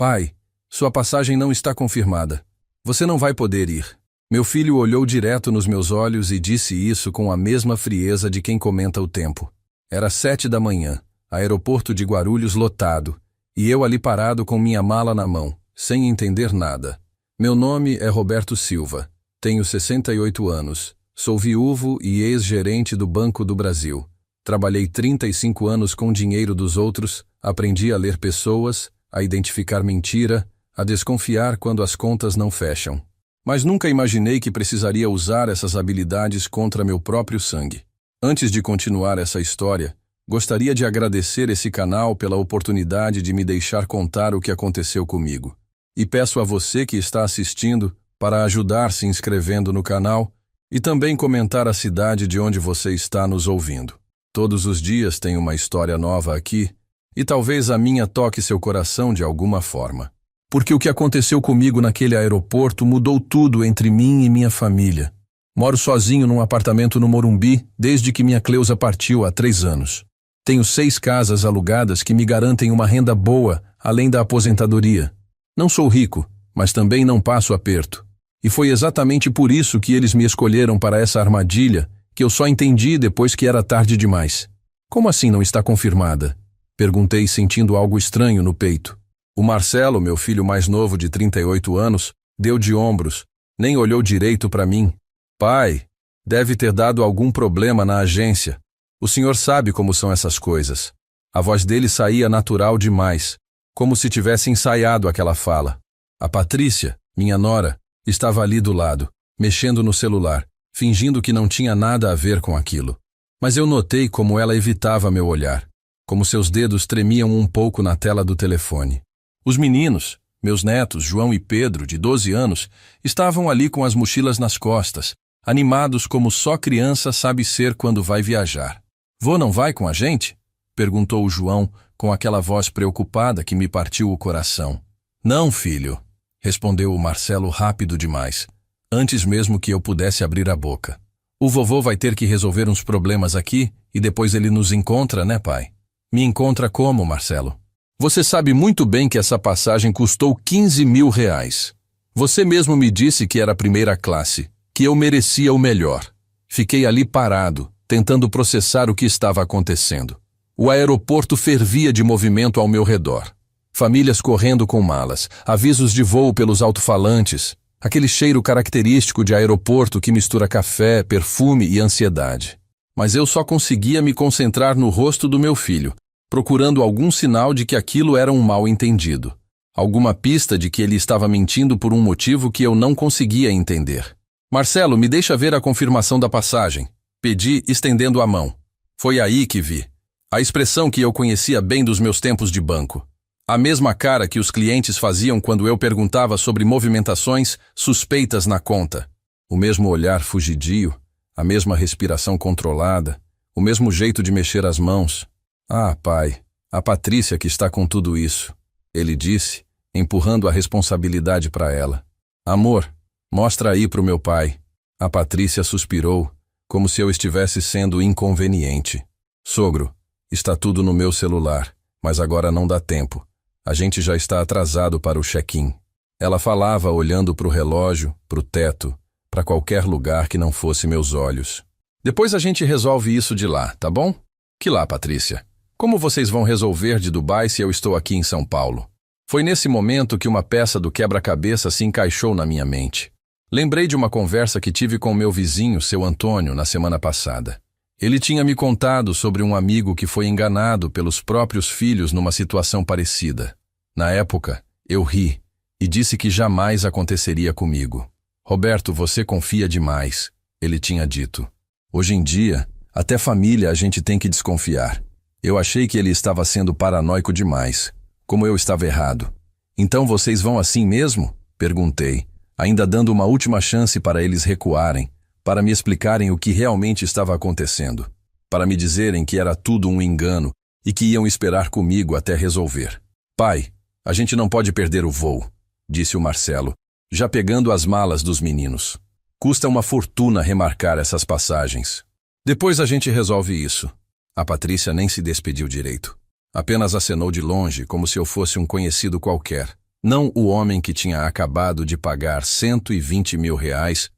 Pai, sua passagem não está confirmada. Você não vai poder ir. Meu filho olhou direto nos meus olhos e disse isso com a mesma frieza de quem comenta o tempo. Era 7 da manhã, aeroporto de Guarulhos lotado, e eu ali parado com minha mala na mão, sem entender nada. Meu nome é Roberto Silva, tenho 68 anos, sou viúvo e ex-gerente do Banco do Brasil. Trabalhei 35 anos com dinheiro dos outros, aprendi a ler pessoas, a identificar mentira, a desconfiar quando as contas não fecham. Mas nunca imaginei que precisaria usar essas habilidades contra meu próprio sangue. Antes de continuar essa história, gostaria de agradecer esse canal pela oportunidade de me deixar contar o que aconteceu comigo. E peço a você que está assistindo para ajudar se inscrevendo no canal e também comentar a cidade de onde você está nos ouvindo. Todos os dias tem uma história nova aqui e talvez a minha toque seu coração de alguma forma. Porque o que aconteceu comigo naquele aeroporto mudou tudo entre mim e minha família. Moro sozinho num apartamento no Morumbi desde que minha Cleusa partiu há 3 anos. Tenho 6 casas alugadas que me garantem uma renda boa, além da aposentadoria. Não sou rico, mas também não passo aperto. E foi exatamente por isso que eles me escolheram para essa armadilha, que eu só entendi depois que era tarde demais. Como assim não está confirmada? Perguntei sentindo algo estranho no peito. O Marcelo, meu filho mais novo de 38 anos, deu de ombros, nem olhou direito para mim. Pai, deve ter dado algum problema na agência. O senhor sabe como são essas coisas. A voz dele saía natural demais, como se tivesse ensaiado aquela fala. A Patrícia, minha nora, estava ali do lado, mexendo no celular, fingindo que não tinha nada a ver com aquilo. Mas eu notei como ela evitava meu olhar, como seus dedos tremiam um pouco na tela do telefone. Os meninos, meus netos, João e Pedro, de 12 anos, estavam ali com as mochilas nas costas, animados como só criança sabe ser quando vai viajar. Vô não vai com a gente? Perguntou o João, com aquela voz preocupada que me partiu o coração. Não, filho, respondeu o Marcelo rápido demais, antes mesmo que eu pudesse abrir a boca. O vovô vai ter que resolver uns problemas aqui e depois ele nos encontra, né, pai? Me encontra como, Marcelo? Você sabe muito bem que essa passagem custou 15 mil reais. Você mesmo me disse que era primeira classe, que eu merecia o melhor. Fiquei ali parado, tentando processar o que estava acontecendo. O aeroporto fervia de movimento ao meu redor. Famílias correndo com malas, avisos de voo pelos alto-falantes, aquele cheiro característico de aeroporto que mistura café, perfume e ansiedade. Mas eu só conseguia me concentrar no rosto do meu filho, procurando algum sinal de que aquilo era um mal-entendido. Alguma pista de que ele estava mentindo por um motivo que eu não conseguia entender. Marcelo, me deixa ver a confirmação da passagem. Pedi, estendendo a mão. Foi aí que vi. A expressão que eu conhecia bem dos meus tempos de banco. A mesma cara que os clientes faziam quando eu perguntava sobre movimentações suspeitas na conta. O mesmo olhar fugidio, a mesma respiração controlada, o mesmo jeito de mexer as mãos. Ah, pai, a Patrícia que está com tudo isso, ele disse, empurrando a responsabilidade para ela. Amor, mostra aí pro meu pai. A Patrícia suspirou, como se eu estivesse sendo inconveniente. Sogro, está tudo no meu celular, mas agora não dá tempo. A gente já está atrasado para o check-in. Ela falava olhando pro relógio, pro teto, para qualquer lugar que não fosse meus olhos. Depois a gente resolve isso de lá, tá bom? Que lá, Patrícia? Como vocês vão resolver de Dubai se eu estou aqui em São Paulo? Foi nesse momento que uma peça do quebra-cabeça se encaixou na minha mente. Lembrei de uma conversa que tive com meu vizinho, seu Antônio, na semana passada. Ele tinha me contado sobre um amigo que foi enganado pelos próprios filhos numa situação parecida. Na época, eu ri e disse que jamais aconteceria comigo. Roberto, você confia demais, ele tinha dito. Hoje em dia, até família a gente tem que desconfiar. Eu achei que ele estava sendo paranoico demais, como eu estava errado. Então vocês vão assim mesmo? Perguntei, ainda dando uma última chance para eles recuarem, para me explicarem o que realmente estava acontecendo, para me dizerem que era tudo um engano e que iam esperar comigo até resolver. Pai, a gente não pode perder o voo, disse o Marcelo, já pegando as malas dos meninos. Custa uma fortuna remarcar essas passagens. Depois a gente resolve isso. A Patrícia nem se despediu direito. Apenas acenou de longe, como se eu fosse um conhecido qualquer. Não o homem que tinha acabado de pagar R$ 120 mil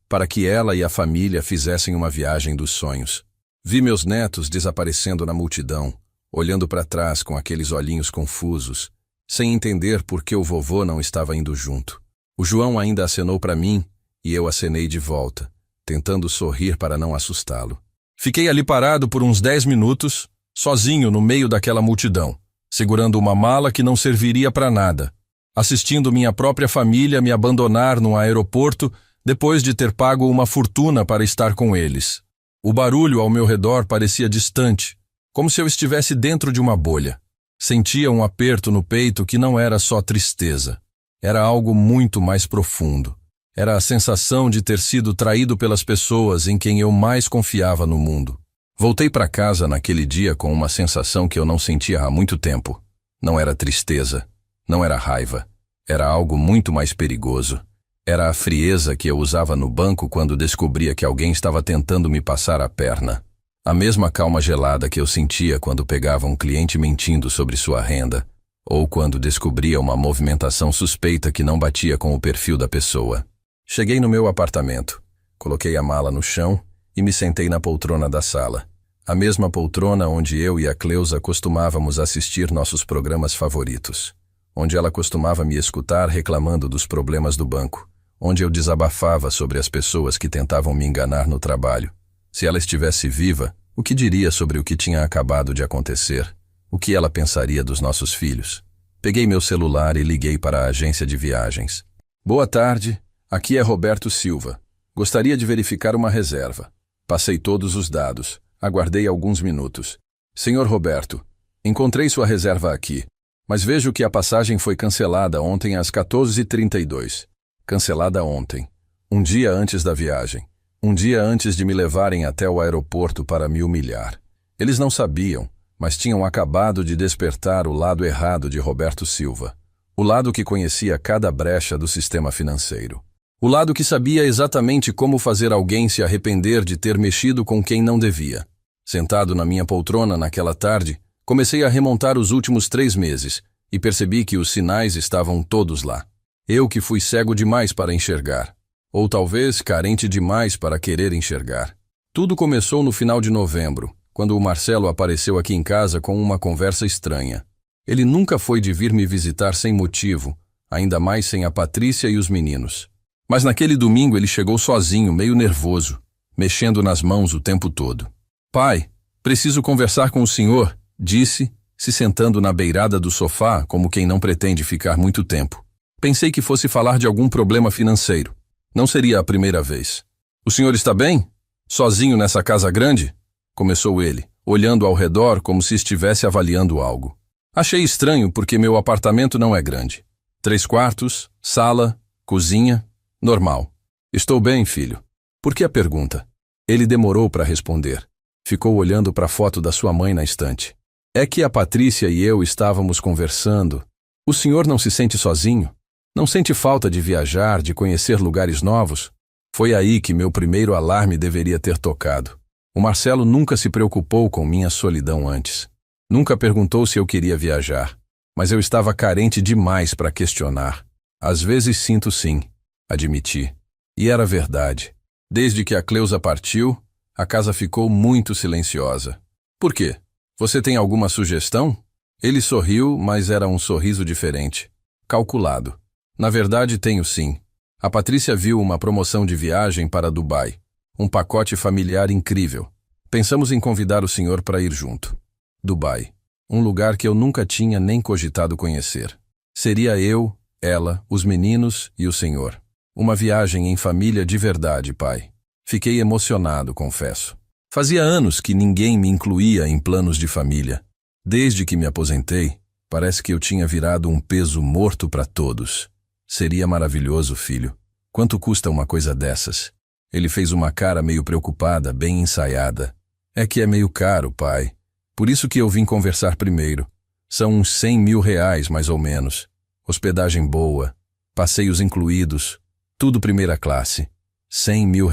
para que ela e a família fizessem uma viagem dos sonhos. Vi meus netos desaparecendo na multidão, olhando para trás com aqueles olhinhos confusos, sem entender por que o vovô não estava indo junto. O João ainda acenou para mim e eu acenei de volta, tentando sorrir para não assustá-lo. Fiquei ali parado por uns 10 minutos, sozinho no meio daquela multidão, segurando uma mala que não serviria para nada, assistindo minha própria família me abandonar no aeroporto depois de ter pago uma fortuna para estar com eles. O barulho ao meu redor parecia distante, como se eu estivesse dentro de uma bolha. Sentia um aperto no peito que não era só tristeza. Era algo muito mais profundo. Era a sensação de ter sido traído pelas pessoas em quem eu mais confiava no mundo. Voltei para casa naquele dia com uma sensação que eu não sentia há muito tempo. Não era tristeza, não era raiva. Era algo muito mais perigoso. Era a frieza que eu usava no banco quando descobria que alguém estava tentando me passar a perna. A mesma calma gelada que eu sentia quando pegava um cliente mentindo sobre sua renda, ou quando descobria uma movimentação suspeita que não batia com o perfil da pessoa. Cheguei no meu apartamento, coloquei a mala no chão e me sentei na poltrona da sala. A mesma poltrona onde eu e a Cleusa costumávamos assistir nossos programas favoritos. Onde ela costumava me escutar reclamando dos problemas do banco. Onde eu desabafava sobre as pessoas que tentavam me enganar no trabalho. Se ela estivesse viva, o que diria sobre o que tinha acabado de acontecer? O que ela pensaria dos nossos filhos? Peguei meu celular e liguei para a agência de viagens. Boa tarde, aqui é Roberto Silva. Gostaria de verificar uma reserva. Passei todos os dados. Aguardei alguns minutos. Senhor Roberto, encontrei sua reserva aqui, mas vejo que a passagem foi cancelada ontem às 14h32. Cancelada ontem, um dia antes da viagem. Um dia antes de me levarem até o aeroporto para me humilhar. Eles não sabiam, mas tinham acabado de despertar o lado errado de Roberto Silva. O lado que conhecia cada brecha do sistema financeiro. O lado que sabia exatamente como fazer alguém se arrepender de ter mexido com quem não devia. Sentado na minha poltrona naquela tarde, comecei a remontar os últimos 3 meses e percebi que os sinais estavam todos lá. Eu que fui cego demais para enxergar. Ou talvez carente demais para querer enxergar. Tudo começou no final de novembro, quando o Marcelo apareceu aqui em casa com uma conversa estranha. Ele nunca foi de vir me visitar sem motivo, ainda mais sem a Patrícia e os meninos. Mas naquele domingo ele chegou sozinho, meio nervoso, mexendo nas mãos o tempo todo. Pai, preciso conversar com o senhor, disse, se sentando na beirada do sofá como quem não pretende ficar muito tempo. Pensei que fosse falar de algum problema financeiro. Não seria a primeira vez. O senhor está bem? Sozinho nessa casa grande? Começou ele, olhando ao redor como se estivesse avaliando algo. Achei estranho porque meu apartamento não é grande. 3 quartos, sala, cozinha, normal. Estou bem, filho. Por que a pergunta? Ele demorou para responder. Ficou olhando para a foto da sua mãe na estante. É que a Patrícia e eu estávamos conversando. O senhor não se sente sozinho? Não sente falta de viajar, de conhecer lugares novos? Foi aí que meu primeiro alarme deveria ter tocado. O Marcelo nunca se preocupou com minha solidão antes. Nunca perguntou se eu queria viajar. Mas eu estava carente demais para questionar. Às vezes sinto sim, admiti. E era verdade. Desde que a Cleusa partiu, a casa ficou muito silenciosa. Por quê? Você tem alguma sugestão? Ele sorriu, mas era um sorriso diferente. Calculado. Na verdade, tenho sim. A Patrícia viu uma promoção de viagem para Dubai. Um pacote familiar incrível. Pensamos em convidar o senhor para ir junto. Dubai. Um lugar que eu nunca tinha nem cogitado conhecer. Seria eu, ela, os meninos e o senhor. Uma viagem em família de verdade, pai. Fiquei emocionado, confesso. Fazia anos que ninguém me incluía em planos de família. Desde que me aposentei, parece que eu tinha virado um peso morto para todos. Seria maravilhoso, filho. Quanto custa uma coisa dessas? Ele fez uma cara meio preocupada, bem ensaiada. É que é meio caro, pai. Por isso que eu vim conversar primeiro. São uns R$100 mil, mais ou menos. Hospedagem boa, passeios incluídos, tudo primeira classe. R$100 mil.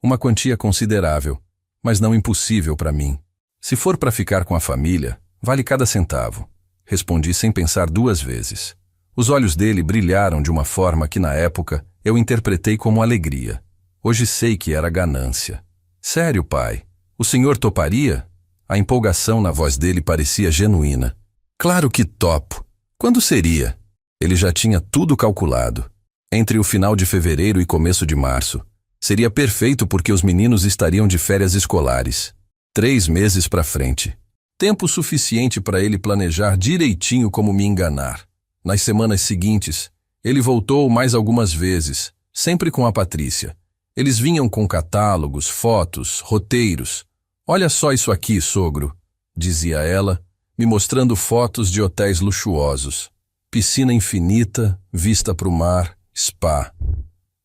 Uma quantia considerável, mas não impossível para mim. Se for para ficar com a família, vale cada centavo. Respondi sem pensar 2 vezes. Os olhos dele brilharam de uma forma que na época eu interpretei como alegria. Hoje sei que era ganância. Sério, pai? O senhor toparia? A empolgação na voz dele parecia genuína. Claro que topo. Quando seria? Ele já tinha tudo calculado. Entre o final de fevereiro e começo de março. Seria perfeito porque os meninos estariam de férias escolares. 3 meses para frente. Tempo suficiente para ele planejar direitinho como me enganar. Nas semanas seguintes, ele voltou mais algumas vezes, sempre com a Patrícia. Eles vinham com catálogos, fotos, roteiros. Olha só isso aqui, sogro, dizia ela, me mostrando fotos de hotéis luxuosos. Piscina infinita, vista para o mar, spa.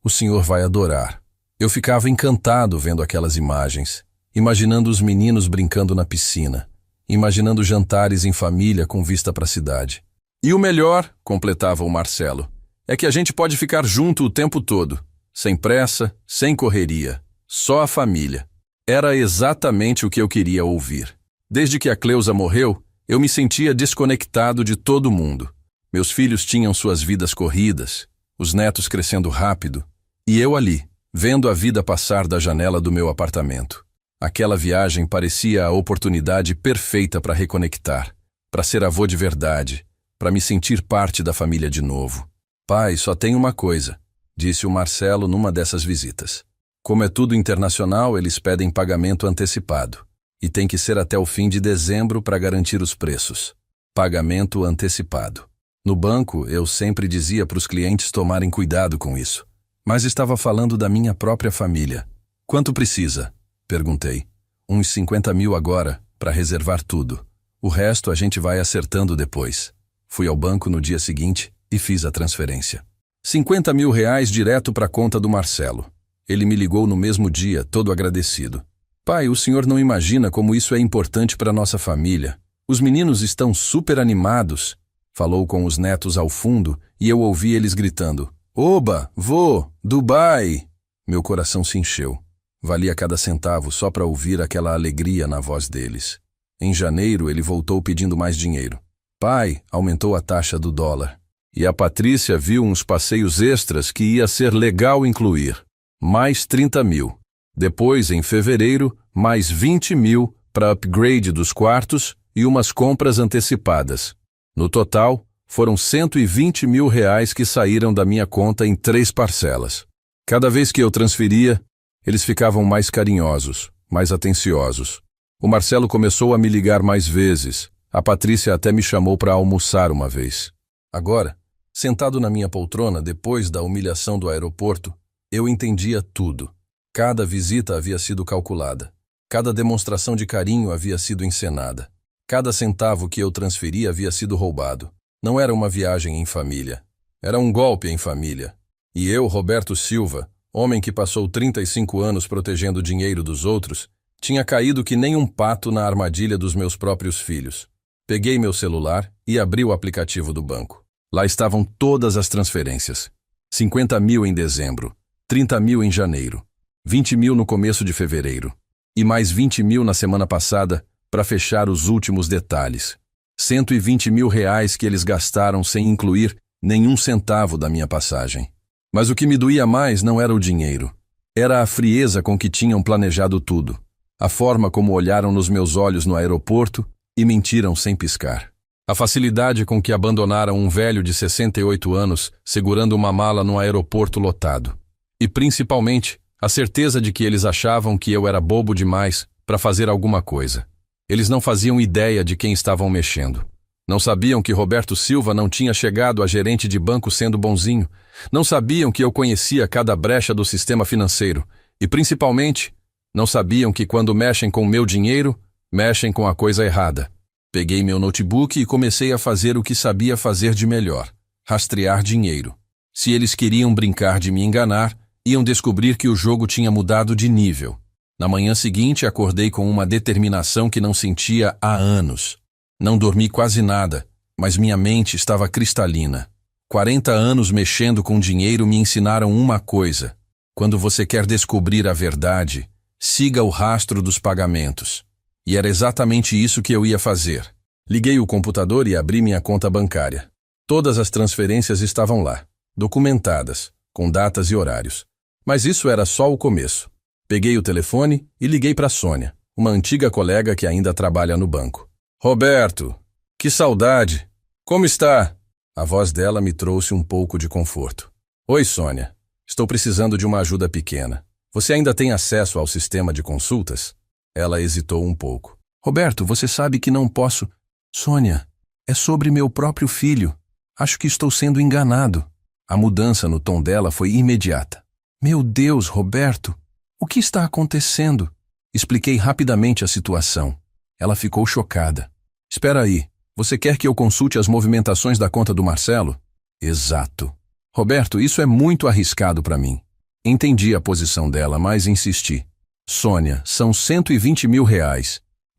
O senhor vai adorar. Eu ficava encantado vendo aquelas imagens, imaginando os meninos brincando na piscina, imaginando jantares em família com vista para a cidade. E o melhor, completava o Marcelo, é que a gente pode ficar junto o tempo todo, sem pressa, sem correria, só a família. Era exatamente o que eu queria ouvir. Desde que a Cleusa morreu, eu me sentia desconectado de todo mundo. Meus filhos tinham suas vidas corridas, os netos crescendo rápido, e eu ali, vendo a vida passar da janela do meu apartamento. Aquela viagem parecia a oportunidade perfeita para reconectar, para ser avô de verdade, para me sentir parte da família de novo. Pai, só tem uma coisa, disse o Marcelo numa dessas visitas. Como é tudo internacional, eles pedem pagamento antecipado. E tem que ser até o fim de dezembro para garantir os preços. Pagamento antecipado. No banco, eu sempre dizia para os clientes tomarem cuidado com isso. Mas estava falando da minha própria família. Quanto precisa? Perguntei. Uns 50 mil agora, para reservar tudo. O resto a gente vai acertando depois. Fui ao banco no dia seguinte e fiz a transferência. 50 mil reais direto para a conta do Marcelo. Ele me ligou no mesmo dia, todo agradecido. Pai, o senhor não imagina como isso é importante para nossa família. Os meninos estão super animados. Falou com os netos ao fundo e eu ouvi eles gritando. Oba, vô, Dubai! Meu coração se encheu. Valia cada centavo só para ouvir aquela alegria na voz deles. Em janeiro, ele voltou pedindo mais dinheiro. Pai, aumentou a taxa do dólar. E a Patrícia viu uns passeios extras que ia ser legal incluir. Mais 30 mil. Depois, em fevereiro, mais 20 mil para upgrade dos quartos e umas compras antecipadas. No total, foram 120 mil reais que saíram da minha conta em 3 parcelas. Cada vez que eu transferia, eles ficavam mais carinhosos, mais atenciosos. O Marcelo começou a me ligar mais vezes. A Patrícia até me chamou para almoçar uma vez. Agora, sentado na minha poltrona depois da humilhação do aeroporto, eu entendia tudo. Cada visita havia sido calculada. Cada demonstração de carinho havia sido encenada. Cada centavo que eu transferi havia sido roubado. Não era uma viagem em família. Era um golpe em família. E eu, Roberto Silva, homem que passou 35 anos protegendo o dinheiro dos outros, tinha caído que nem um pato na armadilha dos meus próprios filhos. Peguei meu celular e abri o aplicativo do banco. Lá estavam todas as transferências. 50 mil em dezembro, 30 mil em janeiro, 20 mil no começo de fevereiro e mais 20 mil na semana passada para fechar os últimos detalhes. 120 mil reais que eles gastaram sem incluir nenhum centavo da minha passagem. Mas o que me doía mais não era o dinheiro. Era a frieza com que tinham planejado tudo. A forma como olharam nos meus olhos no aeroporto e mentiram sem piscar. A facilidade com que abandonaram um velho de 68 anos segurando uma mala no aeroporto lotado. E principalmente, a certeza de que eles achavam que eu era bobo demais para fazer alguma coisa. Eles não faziam ideia de quem estavam mexendo. Não sabiam que Roberto Silva não tinha chegado a gerente de banco sendo bonzinho. Não sabiam que eu conhecia cada brecha do sistema financeiro. E principalmente, não sabiam que quando mexem com o meu dinheiro, mexem com a coisa errada. Peguei meu notebook e comecei a fazer o que sabia fazer de melhor. Rastrear dinheiro. Se eles queriam brincar de me enganar, iam descobrir que o jogo tinha mudado de nível. Na manhã seguinte, acordei com uma determinação que não sentia há anos. Não dormi quase nada, mas minha mente estava cristalina. 40 anos mexendo com dinheiro me ensinaram uma coisa. Quando você quer descobrir a verdade, siga o rastro dos pagamentos. E era exatamente isso que eu ia fazer. Liguei o computador e abri minha conta bancária. Todas as transferências estavam lá, documentadas, com datas e horários. Mas isso era só o começo. Peguei o telefone e liguei para Sônia, uma antiga colega que ainda trabalha no banco. Roberto, que saudade! Como está? A voz dela me trouxe um pouco de conforto. Oi, Sônia. Estou precisando de uma ajuda pequena. Você ainda tem acesso ao sistema de consultas? Ela hesitou um pouco. Roberto, você sabe que não posso... Sônia, é sobre meu próprio filho. Acho que estou sendo enganado. A mudança no tom dela foi imediata. Meu Deus, Roberto, o que está acontecendo? Expliquei rapidamente a situação. Ela ficou chocada. Espera aí, você quer que eu consulte as movimentações da conta do Marcelo? Exato. Roberto, isso é muito arriscado para mim. Entendi a posição dela, mas insisti. Sônia, são R$120 mil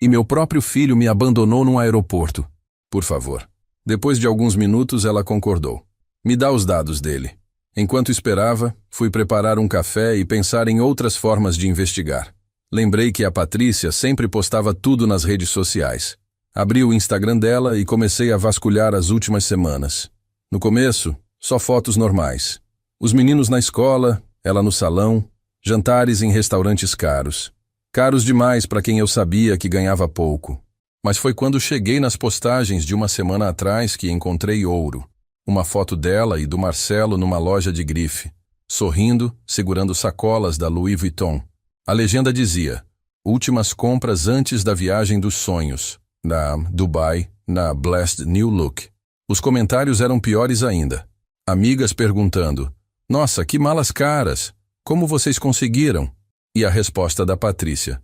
e meu próprio filho me abandonou num aeroporto. Por favor. Depois de alguns minutos, ela concordou. Me dá os dados dele. Enquanto esperava, fui preparar um café e pensar em outras formas de investigar. Lembrei que a Patrícia sempre postava tudo nas redes sociais. Abri o Instagram dela e comecei a vasculhar as últimas semanas. No começo, só fotos normais. Os meninos na escola, ela no salão, jantares em restaurantes caros. Caros demais para quem eu sabia que ganhava pouco. Mas foi quando cheguei nas postagens de uma semana atrás que encontrei ouro. Uma foto dela e do Marcelo numa loja de grife, sorrindo, segurando sacolas da Louis Vuitton. A legenda dizia, últimas compras antes da viagem dos sonhos, na Dubai, na Blessed New Look. Os comentários eram piores ainda. Amigas perguntando, nossa, que malas caras, como vocês conseguiram? E a resposta da Patrícia,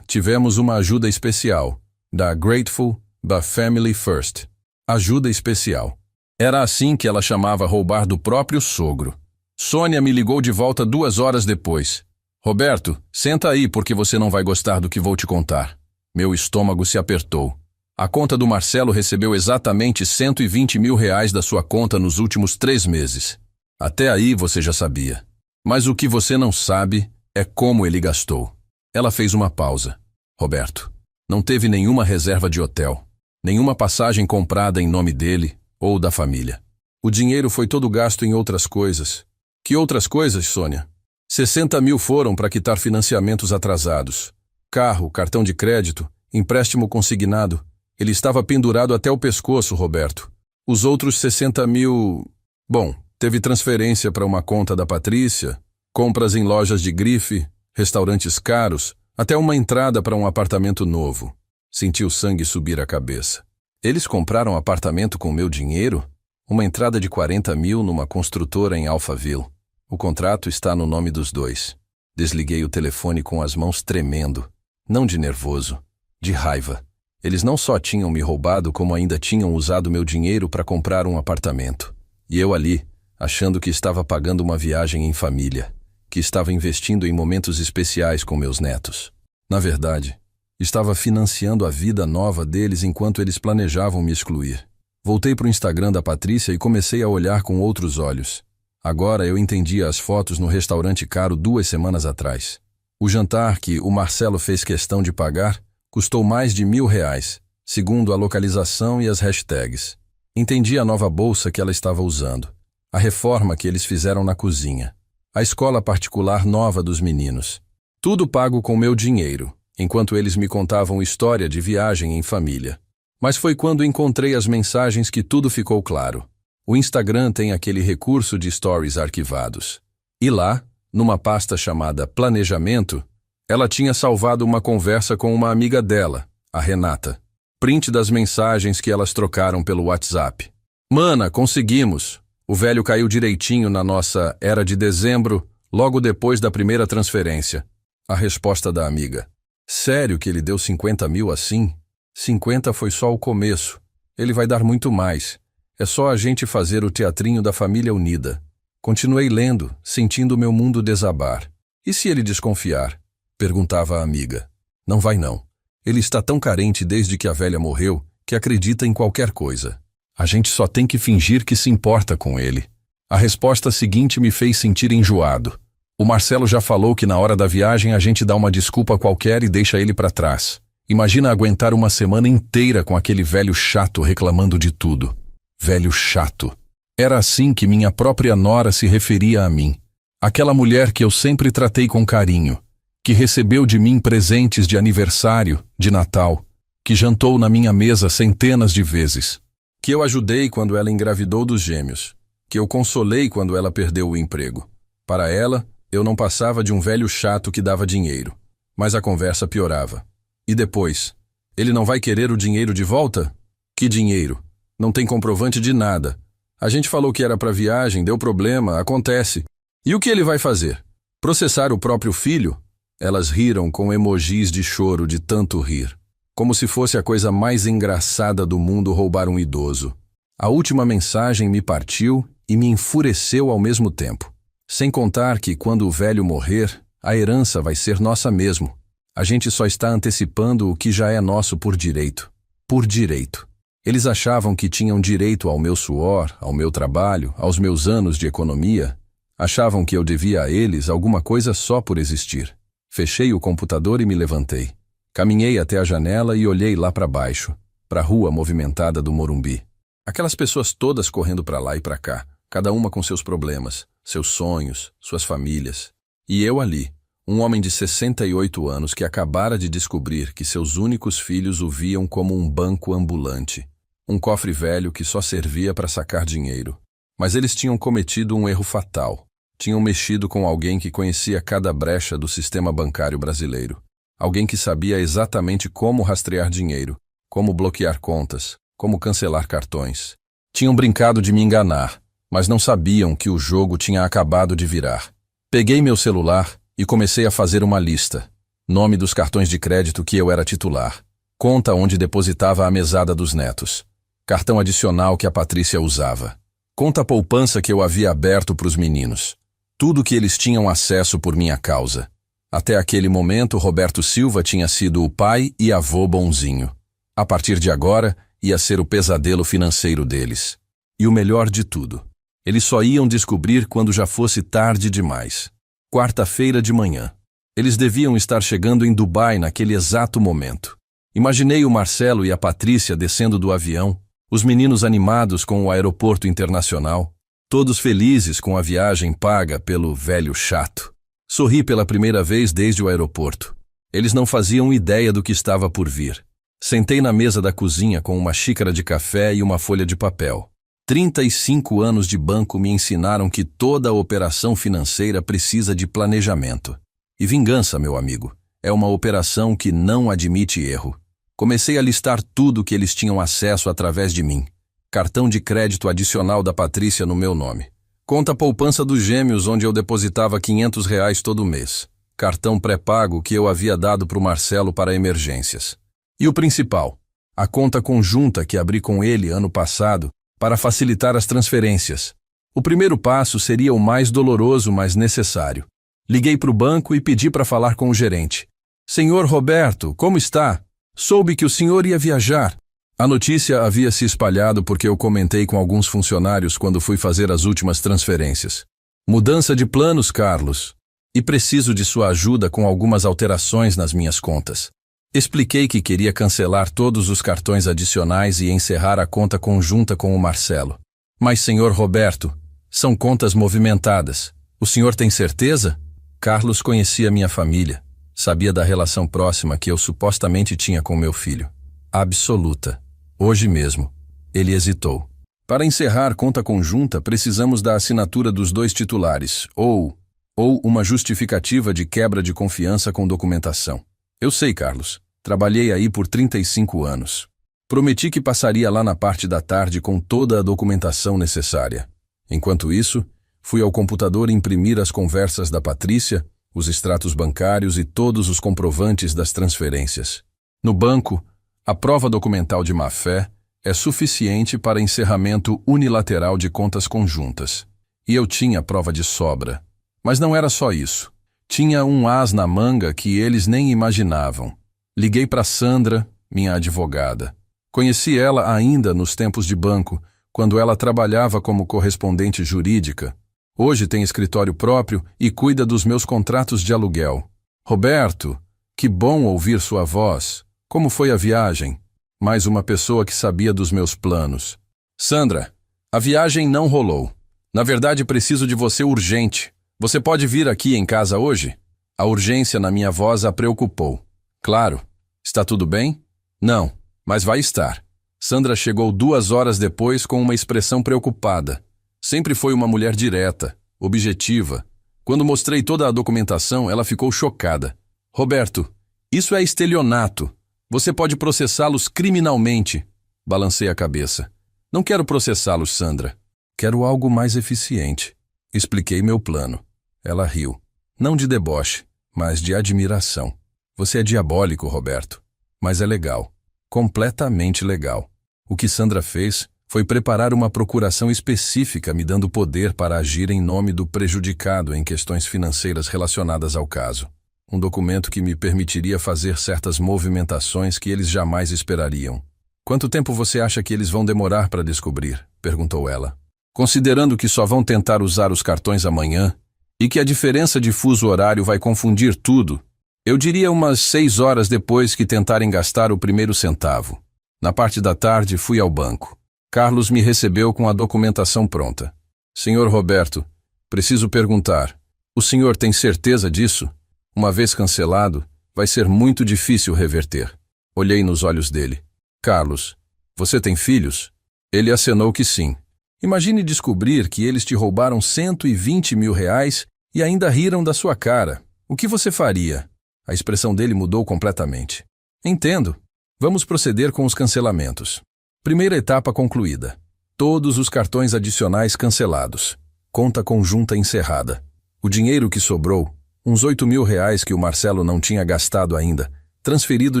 tivemos uma ajuda especial, da Grateful, da Family First. Ajuda especial. Era assim que ela chamava roubar do próprio sogro. Sônia me ligou de volta 2 horas depois. Roberto, senta aí porque você não vai gostar do que vou te contar. Meu estômago se apertou. A conta do Marcelo recebeu exatamente R$120 mil da sua conta nos últimos 3 meses. Até aí você já sabia. Mas o que você não sabe é como ele gastou. Ela fez uma pausa. Roberto, não teve nenhuma reserva de hotel, nenhuma passagem comprada em nome dele ou da família. O dinheiro foi todo gasto em outras coisas. Que outras coisas, Sônia? 60 mil foram para quitar financiamentos atrasados. Carro, cartão de crédito, empréstimo consignado. Ele estava pendurado até o pescoço, Roberto. Os outros 60 mil... Bom, teve transferência para uma conta da Patrícia, compras em lojas de grife, restaurantes caros, até uma entrada para um apartamento novo. Senti o sangue subir a cabeça. Eles compraram apartamento com meu dinheiro? Uma entrada de 40 mil numa construtora em Alphaville. O contrato está no nome dos dois. Desliguei o telefone com as mãos tremendo. Não de nervoso, de raiva. Eles não só tinham me roubado, como ainda tinham usado meu dinheiro para comprar um apartamento. E eu ali, achando que estava pagando uma viagem em família, que estava investindo em momentos especiais com meus netos. Na verdade, estava financiando a vida nova deles enquanto eles planejavam me excluir. Voltei para o Instagram da Patrícia e comecei a olhar com outros olhos. Agora eu entendia as fotos no restaurante caro 2 semanas atrás. O jantar que o Marcelo fez questão de pagar custou mais de R$1.000, segundo a localização e as hashtags. Entendi a nova bolsa que ela estava usando, a reforma que eles fizeram na cozinha, a escola particular nova dos meninos. Tudo pago com meu dinheiro, enquanto eles me contavam história de viagem em família. Mas foi quando encontrei as mensagens que tudo ficou claro. O Instagram tem aquele recurso de stories arquivados. E lá, numa pasta chamada Planejamento, ela tinha salvado uma conversa com uma amiga dela, a Renata. Print das mensagens que elas trocaram pelo WhatsApp. Mana, conseguimos! O velho caiu direitinho na nossa era de dezembro, logo depois da primeira transferência. A resposta da amiga. Sério que ele deu 50 mil assim? 50 foi só o começo. Ele vai dar muito mais. É só a gente fazer o teatrinho da família unida. Continuei lendo, sentindo meu mundo desabar. E se ele desconfiar? Perguntava a amiga. Não vai não. Ele está tão carente desde que a velha morreu que acredita em qualquer coisa. A gente só tem que fingir que se importa com ele. A resposta seguinte me fez sentir enjoado. O Marcelo já falou que na hora da viagem a gente dá uma desculpa qualquer e deixa ele para trás. Imagina aguentar uma semana inteira com aquele velho chato reclamando de tudo. Velho chato. Era assim que minha própria nora se referia a mim. Aquela mulher que eu sempre tratei com carinho, que recebeu de mim presentes de aniversário, de Natal, que jantou na minha mesa centenas de vezes, que eu ajudei quando ela engravidou dos gêmeos, que eu consolei quando ela perdeu o emprego. Para ela, eu não passava de um velho chato que dava dinheiro, mas a conversa piorava. E depois? Ele não vai querer o dinheiro de volta? Que dinheiro? Não tem comprovante de nada. A gente falou que era para viagem, deu problema, acontece. E o que ele vai fazer? Processar o próprio filho? Elas riram com emojis de choro de tanto rir. Como se fosse a coisa mais engraçada do mundo roubar um idoso. A última mensagem me partiu e me enfureceu ao mesmo tempo. Sem contar que, quando o velho morrer, a herança vai ser nossa mesmo. A gente só está antecipando o que já é nosso por direito. Por direito. Eles achavam que tinham direito ao meu suor, ao meu trabalho, aos meus anos de economia. Achavam que eu devia a eles alguma coisa só por existir. Fechei o computador e me levantei. Caminhei até a janela e olhei lá para baixo, para a rua movimentada do Morumbi. Aquelas pessoas todas correndo para lá e para cá, cada uma com seus problemas, seus sonhos, suas famílias. E eu ali, um homem de 68 anos que acabara de descobrir que seus únicos filhos o viam como um banco ambulante. Um cofre velho que só servia para sacar dinheiro. Mas eles tinham cometido um erro fatal. Tinham mexido com alguém que conhecia cada brecha do sistema bancário brasileiro. Alguém que sabia exatamente como rastrear dinheiro, como bloquear contas, como cancelar cartões. Tinham brincado de me enganar, mas não sabiam que o jogo tinha acabado de virar. Peguei meu celular e comecei a fazer uma lista. Nome dos cartões de crédito que eu era titular. Conta onde depositava a mesada dos netos. Cartão adicional que a Patrícia usava. Conta poupança que eu havia aberto para os meninos. Tudo que eles tinham acesso por minha causa. Até aquele momento, Roberto Silva tinha sido o pai e avô bonzinho. A partir de agora, ia ser o pesadelo financeiro deles. E o melhor de tudo, eles só iam descobrir quando já fosse tarde demais. Quarta-feira de manhã. Eles deviam estar chegando em Dubai naquele exato momento. Imaginei o Marcelo e a Patrícia descendo do avião, os meninos animados com o aeroporto internacional, todos felizes com a viagem paga pelo velho chato. Sorri pela primeira vez desde o aeroporto. Eles não faziam ideia do que estava por vir. Sentei na mesa da cozinha com uma xícara de café e uma folha de papel. 35 anos de banco me ensinaram que toda operação financeira precisa de planejamento. E vingança, meu amigo, é uma operação que não admite erro. Comecei a listar tudo que eles tinham acesso através de mim. Cartão de crédito adicional da Patrícia no meu nome. Conta poupança dos gêmeos onde eu depositava R$ 500 todo mês. Cartão pré-pago que eu havia dado para o Marcelo para emergências. E o principal, a conta conjunta que abri com ele ano passado para facilitar as transferências. O primeiro passo seria o mais doloroso, mas necessário. Liguei para o banco e pedi para falar com o gerente. Senhor Roberto, como está? Soube que o senhor ia viajar. A notícia havia se espalhado porque eu comentei com alguns funcionários quando fui fazer as últimas transferências. Mudança de planos, Carlos. E preciso de sua ajuda com algumas alterações nas minhas contas. Expliquei que queria cancelar todos os cartões adicionais e encerrar a conta conjunta com o Marcelo. Mas, senhor Roberto, são contas movimentadas. O senhor tem certeza? Carlos conhecia minha família. Sabia da relação próxima que eu supostamente tinha com meu filho. Absoluta. Hoje mesmo. Ele hesitou. Para encerrar conta conjunta, precisamos da assinatura dos dois titulares, ou uma justificativa de quebra de confiança com documentação. Eu sei, Carlos. Trabalhei aí por 35 anos. Prometi que passaria lá na parte da tarde com toda a documentação necessária. Enquanto isso, fui ao computador imprimir as conversas da Patrícia, os extratos bancários e todos os comprovantes das transferências. No banco, a prova documental de má-fé é suficiente para encerramento unilateral de contas conjuntas. E eu tinha prova de sobra. Mas não era só isso. Tinha um as na manga que eles nem imaginavam. Liguei para Sandra, minha advogada. Conheci ela ainda nos tempos de banco, quando ela trabalhava como correspondente jurídica. Hoje tem escritório próprio e cuida dos meus contratos de aluguel. Roberto, que bom ouvir sua voz. Como foi a viagem? Mais uma pessoa que sabia dos meus planos. Sandra, a viagem não rolou. Na verdade, preciso de você urgente. Você pode vir aqui em casa hoje? A urgência na minha voz a preocupou. Claro. Está tudo bem? Não, mas vai estar. Sandra chegou 2 horas depois com uma expressão preocupada. Sempre foi uma mulher direta, objetiva. Quando mostrei toda a documentação, ela ficou chocada. Roberto, isso é estelionato. Você pode processá-los criminalmente. Balancei a cabeça. Não quero processá-los, Sandra. Quero algo mais eficiente. Expliquei meu plano. Ela riu. Não de deboche, mas de admiração. Você é diabólico, Roberto. Mas é legal. Completamente legal. O que Sandra fez foi preparar uma procuração específica me dando poder para agir em nome do prejudicado em questões financeiras relacionadas ao caso. Um documento que me permitiria fazer certas movimentações que eles jamais esperariam. Quanto tempo você acha que eles vão demorar para descobrir? Perguntou ela. Considerando que só vão tentar usar os cartões amanhã e que a diferença de fuso horário vai confundir tudo, eu diria umas 6 horas depois que tentarem gastar o primeiro centavo. Na parte da tarde, fui ao banco. Carlos me recebeu com a documentação pronta. Senhor Roberto, preciso perguntar, o senhor tem certeza disso? Uma vez cancelado, vai ser muito difícil reverter. Olhei nos olhos dele. Carlos, você tem filhos? Ele acenou que sim. Imagine descobrir que eles te roubaram 120 mil reais e ainda riram da sua cara. O que você faria? A expressão dele mudou completamente. Entendo. Vamos proceder com os cancelamentos. Primeira etapa concluída. Todos os cartões adicionais cancelados. Conta conjunta encerrada. O dinheiro que sobrou, uns 8 mil reais que o Marcelo não tinha gastado ainda, transferido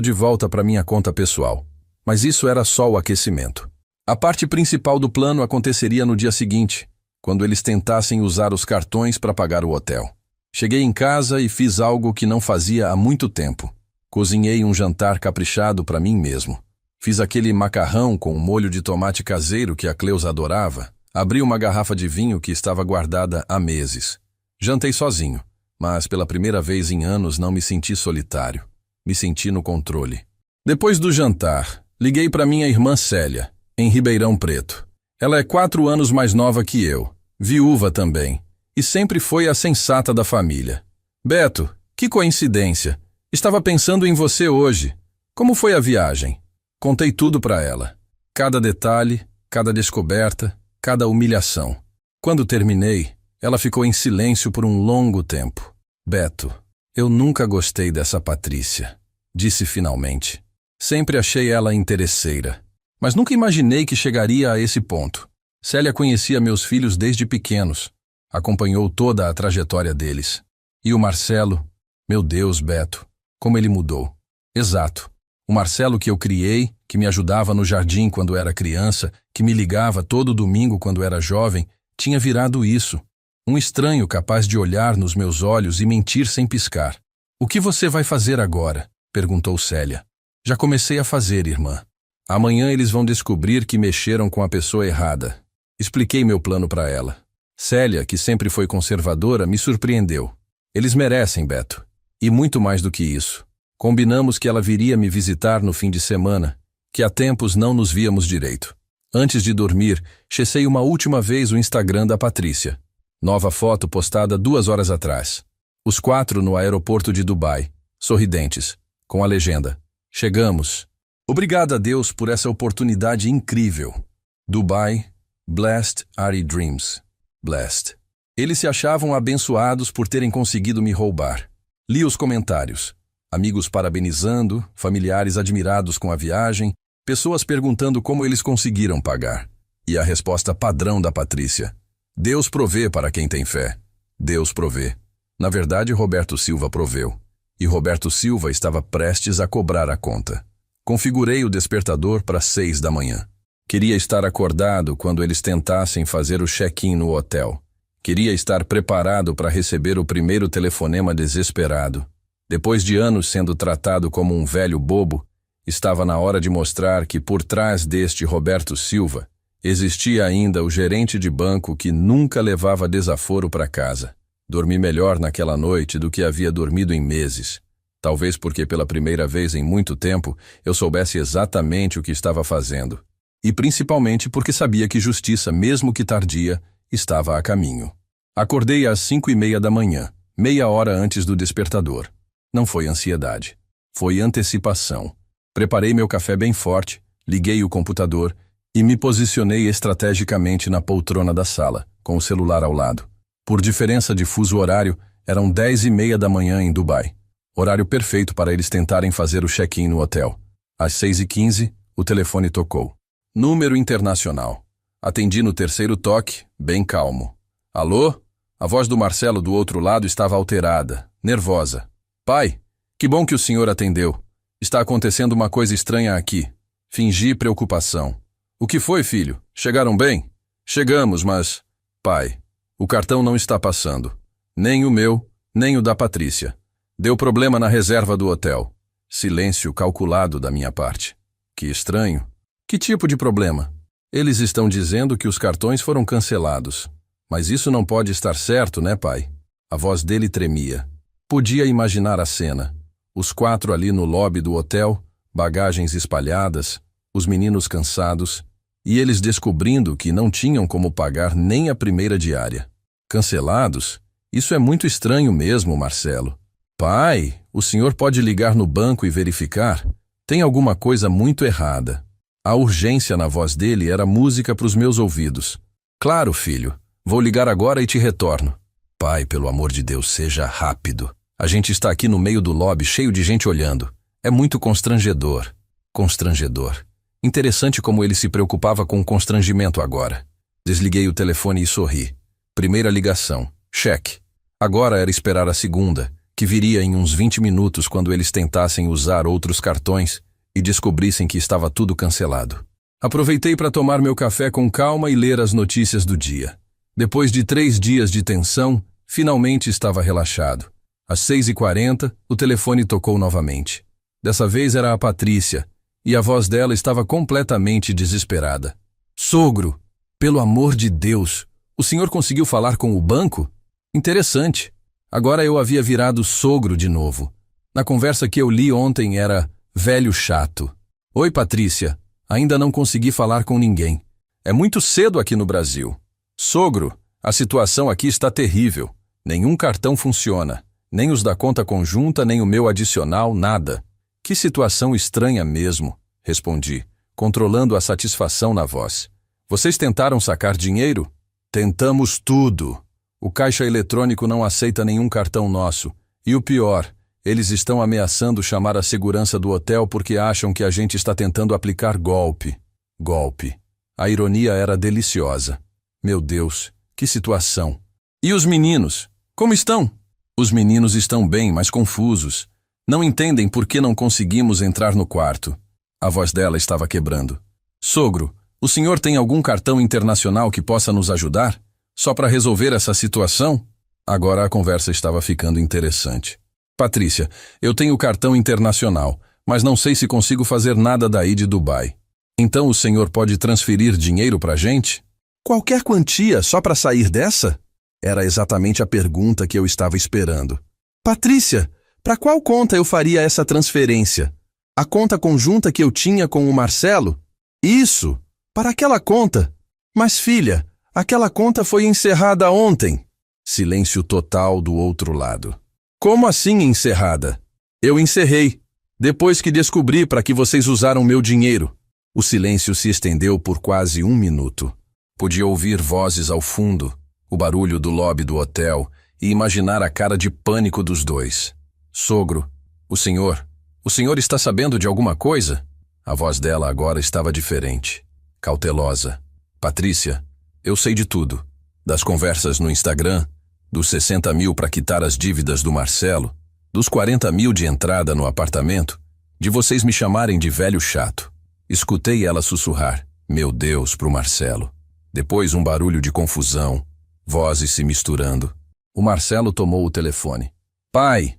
de volta para minha conta pessoal. Mas isso era só o aquecimento. A parte principal do plano aconteceria no dia seguinte, quando eles tentassem usar os cartões para pagar o hotel. Cheguei em casa e fiz algo que não fazia há muito tempo. Cozinhei um jantar caprichado para mim mesmo. Fiz aquele macarrão com um molho de tomate caseiro que a Cleusa adorava. Abri uma garrafa de vinho que estava guardada há meses. Jantei sozinho, mas pela primeira vez em anos não me senti solitário. Me senti no controle. Depois do jantar, liguei para minha irmã Célia, em Ribeirão Preto. Ela é 4 anos mais nova que eu, viúva também, e sempre foi a sensata da família. Beto, que coincidência! Estava pensando em você hoje. Como foi a viagem? Contei tudo para ela. Cada detalhe, cada descoberta, cada humilhação. Quando terminei, ela ficou em silêncio por um longo tempo. Beto, eu nunca gostei dessa Patrícia, disse finalmente. Sempre achei ela interesseira, mas nunca imaginei que chegaria a esse ponto. Célia conhecia meus filhos desde pequenos, acompanhou toda a trajetória deles. E o Marcelo, meu Deus, Beto, como ele mudou. Exato. O Marcelo que eu criei, que me ajudava no jardim quando era criança, que me ligava todo domingo quando era jovem, tinha virado isso. Um estranho capaz de olhar nos meus olhos e mentir sem piscar. O que você vai fazer agora? Perguntou Célia. Já comecei a fazer, irmã. Amanhã eles vão descobrir que mexeram com a pessoa errada. Expliquei meu plano para ela. Célia, que sempre foi conservadora, me surpreendeu. Eles merecem, Beto. E muito mais do que isso. Combinamos que ela viria me visitar no fim de semana, que há tempos não nos víamos direito. Antes de dormir, checei uma última vez o Instagram da Patrícia. Nova foto postada 2 horas atrás. Os 4 no aeroporto de Dubai, sorridentes, com a legenda: chegamos. Obrigado a Deus por essa oportunidade incrível. Dubai, blessed are your dreams. Blessed. Eles se achavam abençoados por terem conseguido me roubar. Li os comentários. Amigos parabenizando, familiares admirados com a viagem, pessoas perguntando como eles conseguiram pagar. E a resposta padrão da Patrícia: Deus provê para quem tem fé. Deus provê. Na verdade, Roberto Silva proveu. E Roberto Silva estava prestes a cobrar a conta. Configurei o despertador para 6 da manhã. Queria estar acordado quando eles tentassem fazer o check-in no hotel. Queria estar preparado para receber o primeiro telefonema desesperado. Depois de anos sendo tratado como um velho bobo, estava na hora de mostrar que por trás deste Roberto Silva existia ainda o gerente de banco que nunca levava desaforo para casa. Dormi melhor naquela noite do que havia dormido em meses. Talvez porque pela primeira vez em muito tempo eu soubesse exatamente o que estava fazendo. e principalmente porque sabia que justiça, mesmo que tardia, estava a caminho. Acordei às 5:30 da manhã, meia hora antes do despertador. Não foi ansiedade. Foi antecipação. Preparei meu café bem forte, liguei o computador e me posicionei estrategicamente na poltrona da sala, com o celular ao lado. Por diferença de fuso horário, eram 10:30 da manhã em Dubai. Horário perfeito para eles tentarem fazer o check-in no hotel. Às 6:15, o telefone tocou. Número internacional. Atendi no terceiro toque, bem calmo. Alô? A voz do Marcelo do outro lado estava alterada, nervosa. Pai, que bom que o senhor atendeu. Está acontecendo uma coisa estranha aqui. Fingi preocupação. O que foi, filho? Chegaram bem? Chegamos, mas... Pai, o cartão não está passando. Nem o meu, nem o da Patrícia. Deu problema na reserva do hotel. Silêncio calculado da minha parte. Que estranho. Que tipo de problema? Eles estão dizendo que os cartões foram cancelados. Mas isso não pode estar certo, né, pai? A voz dele tremia. Podia imaginar a cena. Os 4 ali no lobby do hotel, bagagens espalhadas, os meninos cansados, e eles descobrindo que não tinham como pagar nem a primeira diária. Cancelados? Isso é muito estranho mesmo, Marcelo. Pai, o senhor pode ligar no banco e verificar? Tem alguma coisa muito errada. A urgência na voz dele era música para os meus ouvidos. Claro, filho. Vou ligar agora e te retorno. Pai, pelo amor de Deus, seja rápido. A gente está aqui no meio do lobby, cheio de gente olhando. É muito constrangedor. Constrangedor. Interessante como ele se preocupava com o constrangimento agora. Desliguei o telefone e sorri. Primeira ligação. Cheque. Agora era esperar a segunda, que viria em uns 20 minutos quando eles tentassem usar outros cartões e descobrissem que estava tudo cancelado. Aproveitei para tomar meu café com calma e ler as notícias do dia. Depois de 3 dias de tensão, finalmente estava relaxado. Às 6:40, o telefone tocou novamente. Dessa vez era a Patrícia, e a voz dela estava completamente desesperada. Sogro, pelo amor de Deus, o senhor conseguiu falar com o banco? Interessante. Agora eu havia virado sogro de novo. Na conversa que eu li ontem era velho chato. Oi, Patrícia. Ainda não consegui falar com ninguém. É muito cedo aqui no Brasil. Sogro, a situação aqui está terrível. Nenhum cartão funciona. Nem os da conta conjunta, nem o meu adicional, nada. Que situação estranha mesmo, respondi, controlando a satisfação na voz. Vocês tentaram sacar dinheiro? Tentamos tudo. O caixa eletrônico não aceita nenhum cartão nosso. E o pior, eles estão ameaçando chamar a segurança do hotel porque acham que a gente está tentando aplicar golpe. Golpe. A ironia era deliciosa. Meu Deus, que situação. E os meninos? Como estão? Os meninos estão bem, mas confusos. Não entendem por que não conseguimos entrar no quarto. A voz dela estava quebrando. Sogro, o senhor tem algum cartão internacional que possa nos ajudar? Só para resolver essa situação? Agora a conversa estava ficando interessante. Patrícia, eu tenho cartão internacional, mas não sei se consigo fazer nada daí de Dubai. Então o senhor pode transferir dinheiro para a gente? Qualquer quantia só para sair dessa? Era exatamente a pergunta que eu estava esperando. Patrícia, para qual conta eu faria essa transferência? A conta conjunta que eu tinha com o Marcelo? Isso, para aquela conta. Mas filha, aquela conta foi encerrada ontem. Silêncio total do outro lado. Como assim encerrada? Eu encerrei, depois que descobri para que vocês usaram meu dinheiro. O silêncio se estendeu por quase 1 minuto. Podia ouvir vozes ao fundo, o barulho do lobby do hotel e imaginar a cara de pânico dos dois. Sogro, o senhor está sabendo de alguma coisa? A voz dela agora estava diferente, cautelosa. Patrícia, eu sei de tudo. Das conversas no Instagram, dos 60 mil para quitar as dívidas do Marcelo, dos 40 mil de entrada no apartamento, de vocês me chamarem de velho chato. Escutei ela sussurrar, meu Deus, pro Marcelo. Depois um barulho de confusão, vozes se misturando. O Marcelo tomou o telefone. Pai,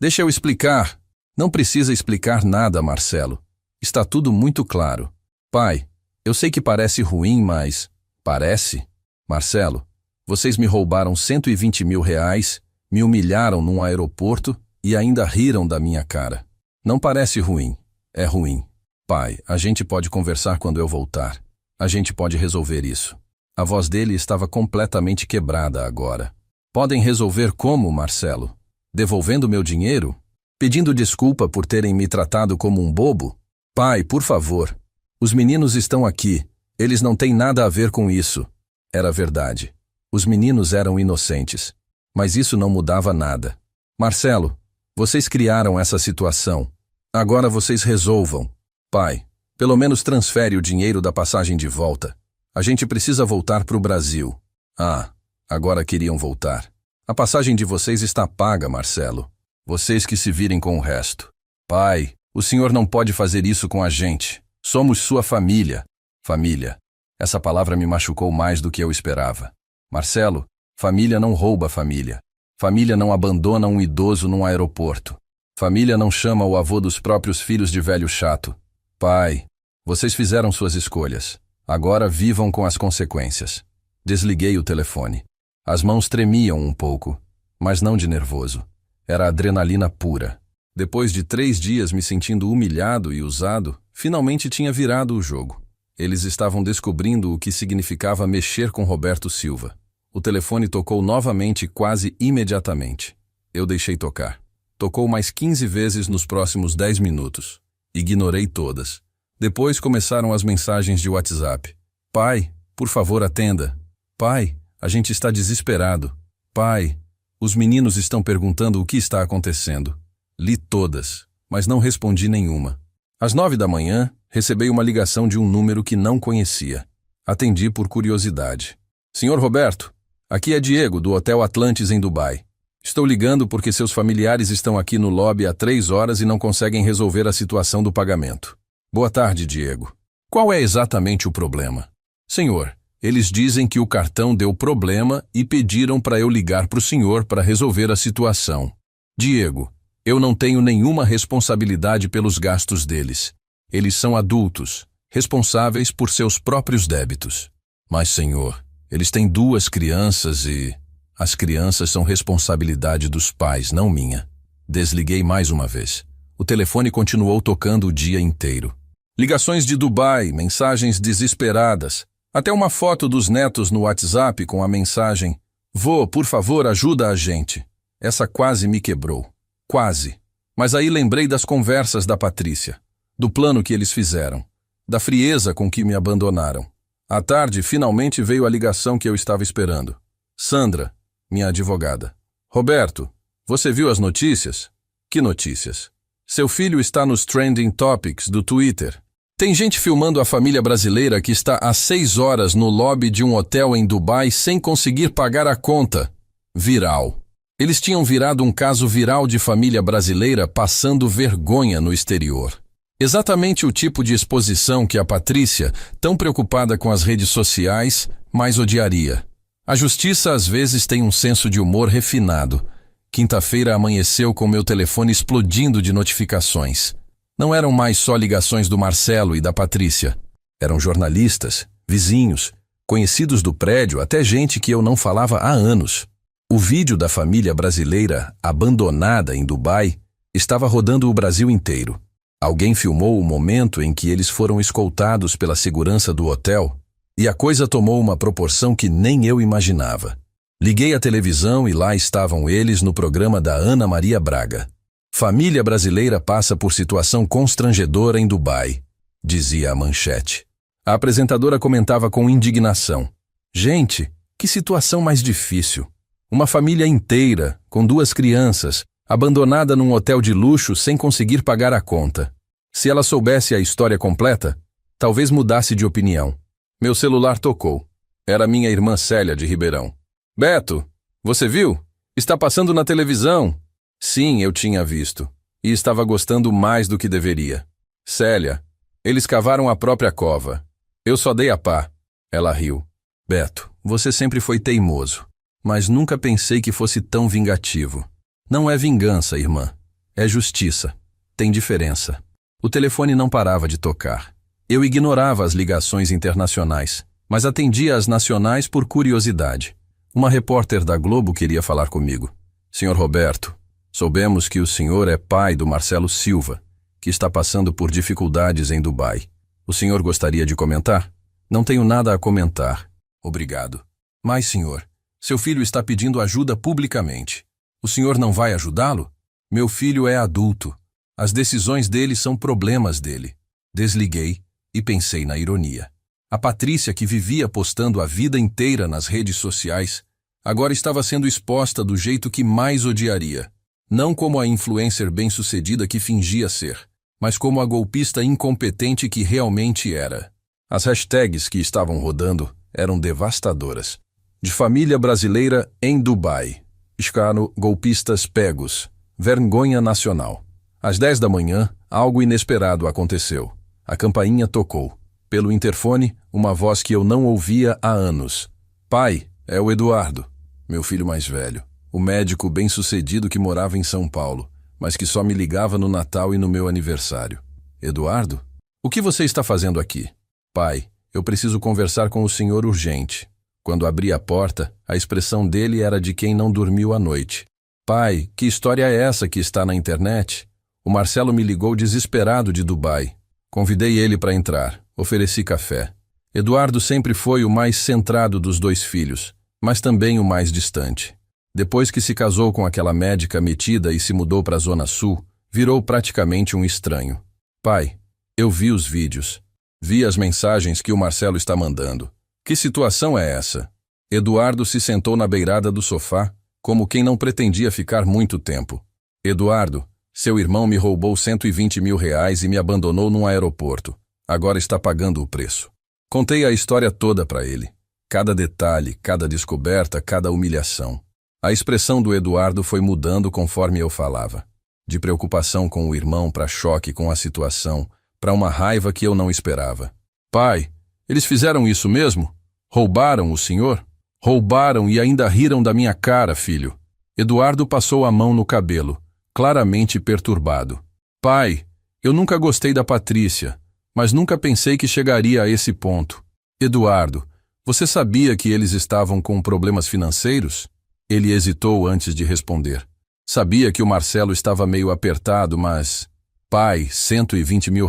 deixa eu explicar. Não precisa explicar nada, Marcelo. Está tudo muito claro. Pai, eu sei que parece ruim, mas... Parece? Marcelo, vocês me roubaram 120 mil reais, me humilharam num aeroporto e ainda riram da minha cara. Não parece ruim, é ruim. Pai, a gente pode conversar quando eu voltar. A gente pode resolver isso. A voz dele estava completamente quebrada agora. Podem resolver como, Marcelo? Devolvendo meu dinheiro? Pedindo desculpa por terem me tratado como um bobo? Pai, por favor. Os meninos estão aqui. Eles não têm nada a ver com isso. Era verdade. Os meninos eram inocentes. Mas isso não mudava nada. Marcelo, vocês criaram essa situação. Agora vocês resolvam. Pai, pelo menos transfere o dinheiro da passagem de volta. A gente precisa voltar para o Brasil. Ah, agora queriam voltar. A passagem de vocês está paga, Marcelo. Vocês que se virem com o resto. Pai, o senhor não pode fazer isso com a gente. Somos sua família. Família. Essa palavra me machucou mais do que eu esperava. Marcelo, família não rouba família. Família não abandona um idoso num aeroporto. Família não chama o avô dos próprios filhos de velho chato. Pai, vocês fizeram suas escolhas. Agora vivam com as consequências. Desliguei o telefone. As mãos tremiam um pouco, mas não de nervoso. Era adrenalina pura. Depois de 3 dias me sentindo humilhado e usado, finalmente tinha virado o jogo. Eles estavam descobrindo o que significava mexer com Roberto Silva. O telefone tocou novamente quase imediatamente. Eu deixei tocar. Tocou mais 15 vezes nos próximos 10 minutos. Ignorei todas. Depois começaram as mensagens de WhatsApp. Pai, por favor atenda. Pai, a gente está desesperado. Pai, os meninos estão perguntando o que está acontecendo. Li todas, mas não respondi nenhuma. Às 9 da manhã, recebi uma ligação de um número que não conhecia. Atendi por curiosidade. Senhor Roberto, aqui é Diego, do Hotel Atlantis em Dubai. Estou ligando porque seus familiares estão aqui no lobby há 3 horas e não conseguem resolver a situação do pagamento. Boa tarde, Diego. Qual é exatamente o problema? Senhor, eles dizem que o cartão deu problema e pediram para eu ligar para o senhor para resolver a situação. Diego, eu não tenho nenhuma responsabilidade pelos gastos deles. Eles são adultos, responsáveis por seus próprios débitos. Mas, senhor, eles têm 2 crianças e... As crianças são responsabilidade dos pais, não minha. Desliguei mais uma vez. O telefone continuou tocando o dia inteiro. Ligações de Dubai, mensagens desesperadas. Até uma foto dos netos no WhatsApp com a mensagem: Vô, por favor, ajuda a gente. Essa quase me quebrou. Quase. Mas aí lembrei das conversas da Patrícia, do plano que eles fizeram, da frieza com que me abandonaram. À tarde, finalmente veio a ligação que eu estava esperando. Sandra, minha advogada. Roberto, você viu as notícias? Que notícias? Seu filho está nos Trending Topics do Twitter. Tem gente filmando a família brasileira que está há 6 horas no lobby de um hotel em Dubai sem conseguir pagar a conta. Viral. Eles tinham virado um caso viral de família brasileira passando vergonha no exterior. Exatamente o tipo de exposição que a Patrícia, tão preocupada com as redes sociais, mais odiaria. A justiça às vezes tem um senso de humor refinado. Quinta-feira amanheceu com meu telefone explodindo de notificações. Não eram mais só ligações do Marcelo e da Patrícia. Eram jornalistas, vizinhos, conhecidos do prédio, até gente que eu não falava há anos. O vídeo da família brasileira abandonada em Dubai estava rodando o Brasil inteiro. Alguém filmou o momento em que eles foram escoltados pela segurança do hotel e a coisa tomou uma proporção que nem eu imaginava. Liguei a televisão e lá estavam eles no programa da Ana Maria Braga. Família brasileira passa por situação constrangedora em Dubai, dizia a manchete. A apresentadora comentava com indignação. Gente, que situação mais difícil. Uma família inteira, com 2 crianças, abandonada num hotel de luxo sem conseguir pagar a conta. Se ela soubesse a história completa, talvez mudasse de opinião. Meu celular tocou. Era minha irmã Célia, de Ribeirão. Beto, você viu? Está passando na televisão. Sim, eu tinha visto. E estava gostando mais do que deveria. Célia, eles cavaram a própria cova. Eu só dei a pá. Ela riu. Beto, você sempre foi teimoso. Mas nunca pensei que fosse tão vingativo. Não é vingança, irmã. É justiça. Tem diferença. O telefone não parava de tocar. Eu ignorava as ligações internacionais, mas atendia as nacionais por curiosidade. Uma repórter da Globo queria falar comigo. Senhor Roberto, soubemos que o senhor é pai do Marcelo Silva que está passando por dificuldades em Dubai. O senhor gostaria de comentar? Não tenho nada a comentar. Obrigado. Mas, senhor, seu filho está pedindo ajuda publicamente. O senhor não vai ajudá-lo? Meu filho é adulto. As decisões dele são problemas dele. Desliguei e pensei na ironia. A Patrícia, que vivia postando a vida inteira nas redes sociais, agora estava sendo exposta do jeito que mais odiaria. Não como a influencer bem-sucedida que fingia ser, mas como a golpista incompetente que realmente era. As hashtags que estavam rodando eram devastadoras. De família brasileira em Dubai. Escano golpistas pegos. Vergonha nacional. Às 10 da manhã, algo inesperado aconteceu. A campainha tocou. Pelo interfone, uma voz que eu não ouvia há anos. Pai, é o Eduardo, meu filho mais velho. O médico bem-sucedido que morava em São Paulo, mas que só me ligava no Natal e no meu aniversário. Eduardo? O que você está fazendo aqui? Pai, eu preciso conversar com o senhor urgente. Quando abri a porta, a expressão dele era de quem não dormiu à noite. Pai, que história é essa que está na internet? O Marcelo me ligou desesperado de Dubai. Convidei ele para entrar, ofereci café. Eduardo sempre foi o mais centrado dos dois filhos, mas também o mais distante. Depois que se casou com aquela médica metida e se mudou para a Zona Sul, virou praticamente um estranho. Pai, eu vi os vídeos. Vi as mensagens que o Marcelo está mandando. Que situação é essa? Eduardo se sentou na beirada do sofá, como quem não pretendia ficar muito tempo. Eduardo, seu irmão me roubou R$120 mil e me abandonou num aeroporto. Agora está pagando o preço. Contei a história toda para ele. Cada detalhe, cada descoberta, cada humilhação. A expressão do Eduardo foi mudando conforme eu falava. De preocupação com o irmão para choque com a situação, para uma raiva que eu não esperava. Pai, eles fizeram isso mesmo? Roubaram o senhor? Roubaram e ainda riram da minha cara, filho. Eduardo passou a mão no cabelo, claramente perturbado. Pai, eu nunca gostei da Patrícia, mas nunca pensei que chegaria a esse ponto. Eduardo, você sabia que eles estavam com problemas financeiros? Ele hesitou antes de responder. Sabia que o Marcelo estava meio apertado, mas... Pai, R$120 mil?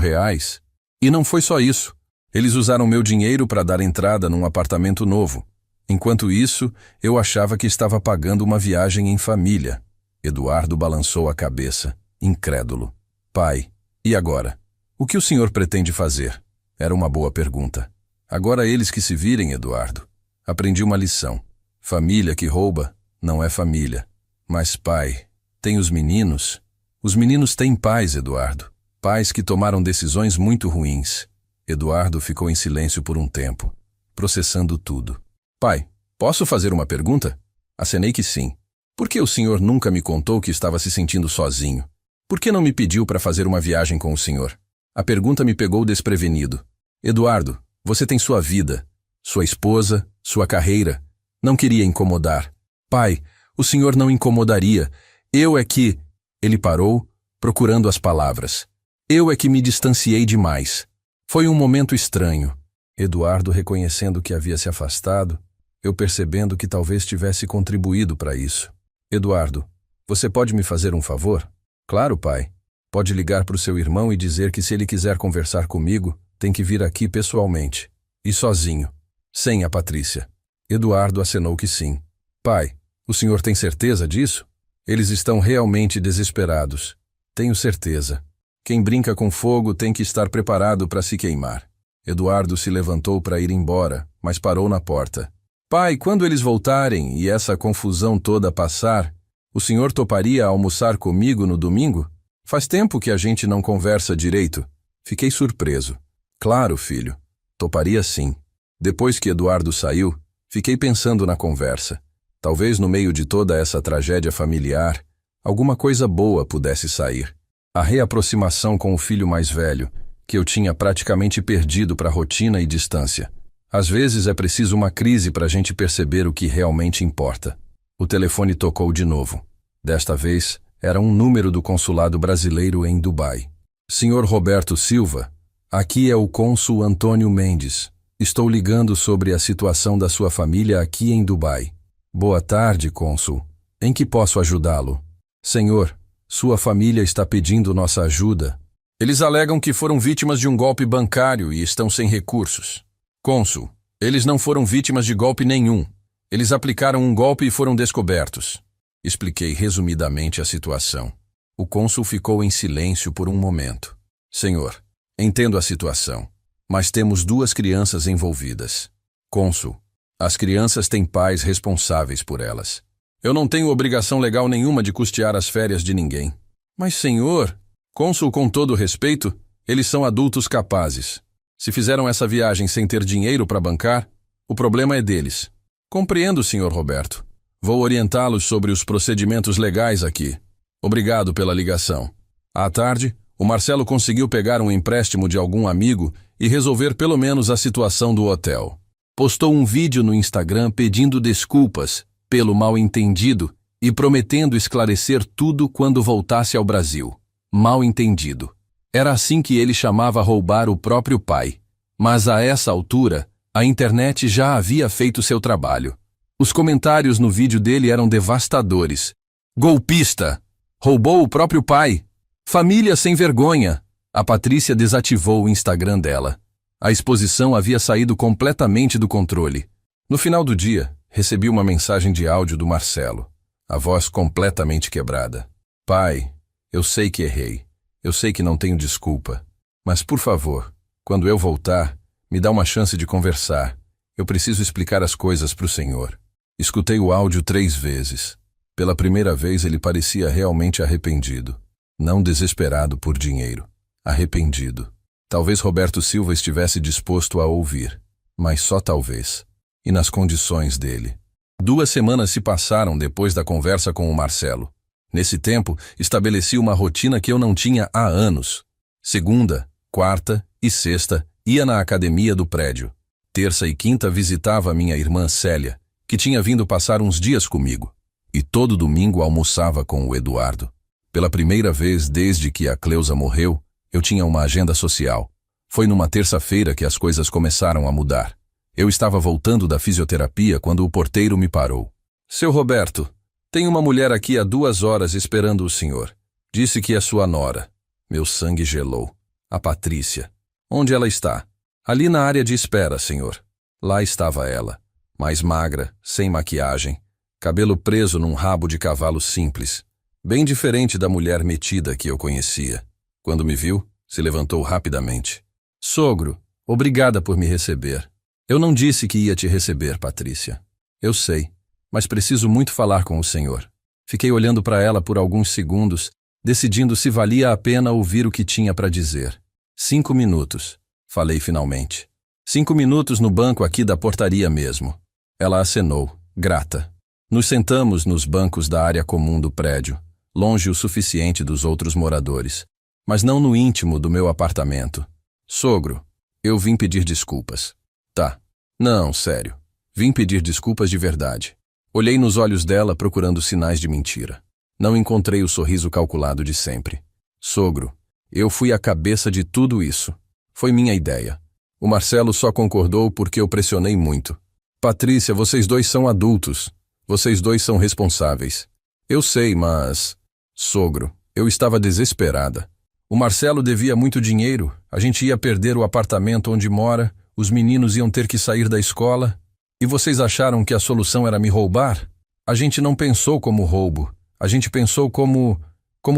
E não foi só isso. Eles usaram meu dinheiro para dar entrada num apartamento novo. Enquanto isso, eu achava que estava pagando uma viagem em família. Eduardo balançou a cabeça, incrédulo. Pai, e agora? O que o senhor pretende fazer? Era uma boa pergunta. Agora eles que se virem, Eduardo. Aprendi uma lição. Família que rouba não é família. Mas pai, tem os meninos? Os meninos têm pais, Eduardo. Pais que tomaram decisões muito ruins. Eduardo ficou em silêncio por um tempo, processando tudo. Pai, posso fazer uma pergunta? Acenei que sim. Por que o senhor nunca me contou que estava se sentindo sozinho? Por que não me pediu para fazer uma viagem com o senhor? A pergunta me pegou desprevenido. Eduardo, você tem sua vida, sua esposa, sua carreira. Não queria incomodar. Pai, o senhor não incomodaria. Eu é que... Ele parou, procurando as palavras. Eu é que me distanciei demais. Foi um momento estranho. Eduardo reconhecendo que havia se afastado, eu percebendo que talvez tivesse contribuído para isso. Eduardo, você pode me fazer um favor? Claro, pai. Pode ligar para o seu irmão e dizer que se ele quiser conversar comigo, tem que vir aqui pessoalmente. E sozinho. Sem a Patrícia. Eduardo acenou que sim. Pai, o senhor tem certeza disso? Eles estão realmente desesperados. Tenho certeza. Quem brinca com fogo tem que estar preparado para se queimar. Eduardo se levantou para ir embora, mas parou na porta. Pai, quando eles voltarem e essa confusão toda passar, o senhor toparia almoçar comigo no domingo? Faz tempo que a gente não conversa direito. Fiquei surpreso. Claro, filho. Toparia sim. Depois que Eduardo saiu, fiquei pensando na conversa. Talvez no meio de toda essa tragédia familiar, alguma coisa boa pudesse sair. A reaproximação com o filho mais velho, que eu tinha praticamente perdido para rotina e distância. Às vezes é preciso uma crise para a gente perceber o que realmente importa. O telefone tocou de novo. Desta vez, era um número do consulado brasileiro em Dubai. Senhor Roberto Silva, aqui é o cônsul Antônio Mendes. Estou ligando sobre a situação da sua família aqui em Dubai. Boa tarde, cônsul. Em que posso ajudá-lo? Senhor, sua família está pedindo nossa ajuda. Eles alegam que foram vítimas de um golpe bancário e estão sem recursos. Cônsul, eles não foram vítimas de golpe nenhum. Eles aplicaram um golpe e foram descobertos. Expliquei resumidamente a situação. O cônsul ficou em silêncio por um momento. Senhor, entendo a situação, mas temos 2 crianças envolvidas. Cônsul, as crianças têm pais responsáveis por elas. Eu não tenho obrigação legal nenhuma de custear as férias de ninguém. Mas, senhor, cônsul, com todo respeito, eles são adultos capazes. Se fizeram essa viagem sem ter dinheiro para bancar, o problema é deles. Compreendo, senhor Roberto. Vou orientá-los sobre os procedimentos legais aqui. Obrigado pela ligação. À tarde, o Marcelo conseguiu pegar um empréstimo de algum amigo e resolver pelo menos a situação do hotel. Postou um vídeo no Instagram pedindo desculpas pelo mal-entendido e prometendo esclarecer tudo quando voltasse ao Brasil. Mal-entendido. Era assim que ele chamava roubar o próprio pai. Mas a essa altura, a internet já havia feito seu trabalho. Os comentários no vídeo dele eram devastadores. Golpista! Roubou o próprio pai! Família sem vergonha! A Patrícia desativou o Instagram dela. A exposição havia saído completamente do controle. No final do dia, recebi uma mensagem de áudio do Marcelo. A voz completamente quebrada. Pai, eu sei que errei. Eu sei que não tenho desculpa. Mas, por favor, quando eu voltar, me dá uma chance de conversar. Eu preciso explicar as coisas para o senhor. Escutei o áudio 3 vezes. Pela primeira vez ele parecia realmente arrependido. Não desesperado por dinheiro. Arrependido. Talvez Roberto Silva estivesse disposto a ouvir. Mas só talvez. E nas condições dele. 2 semanas se passaram depois da conversa com o Marcelo. Nesse tempo, estabeleci uma rotina que eu não tinha há anos. Segunda, quarta e sexta, ia na academia do prédio. Terça e quinta visitava minha irmã Célia, que tinha vindo passar uns dias comigo. E todo domingo almoçava com o Eduardo. Pela primeira vez desde que a Cleusa morreu, eu tinha uma agenda social. Foi numa terça-feira que as coisas começaram a mudar. Eu estava voltando da fisioterapia quando o porteiro me parou. Seu Roberto, tem uma mulher aqui há 2 horas esperando o senhor. Disse que é sua nora. Meu sangue gelou. A Patrícia. Onde ela está? Ali na área de espera, senhor. Lá estava ela. Mais magra, sem maquiagem. Cabelo preso num rabo de cavalo simples. Bem diferente da mulher metida que eu conhecia. Quando me viu, se levantou rapidamente. Sogro, obrigada por me receber. Eu não disse que ia te receber, Patrícia. Eu sei, mas preciso muito falar com o senhor. Fiquei olhando para ela por alguns segundos, decidindo se valia a pena ouvir o que tinha para dizer. 5 minutos, falei finalmente. 5 minutos no banco aqui da portaria mesmo. Ela acenou, grata. Nos sentamos nos bancos da área comum do prédio, longe o suficiente dos outros moradores, mas não no íntimo do meu apartamento. Sogro, eu vim pedir desculpas. Tá. Não, sério. Vim pedir desculpas de verdade. Olhei nos olhos dela procurando sinais de mentira. Não encontrei o sorriso calculado de sempre. Sogro, eu fui a cabeça de tudo isso. Foi minha ideia. O Marcelo só concordou porque eu pressionei muito. Patrícia, vocês 2 são adultos. Vocês 2 são responsáveis. Eu sei, mas... Sogro, eu estava desesperada. O Marcelo devia muito dinheiro, a gente ia perder o apartamento onde mora, os meninos iam ter que sair da escola. E vocês acharam que a solução era me roubar? A gente não pensou como roubo. A gente pensou como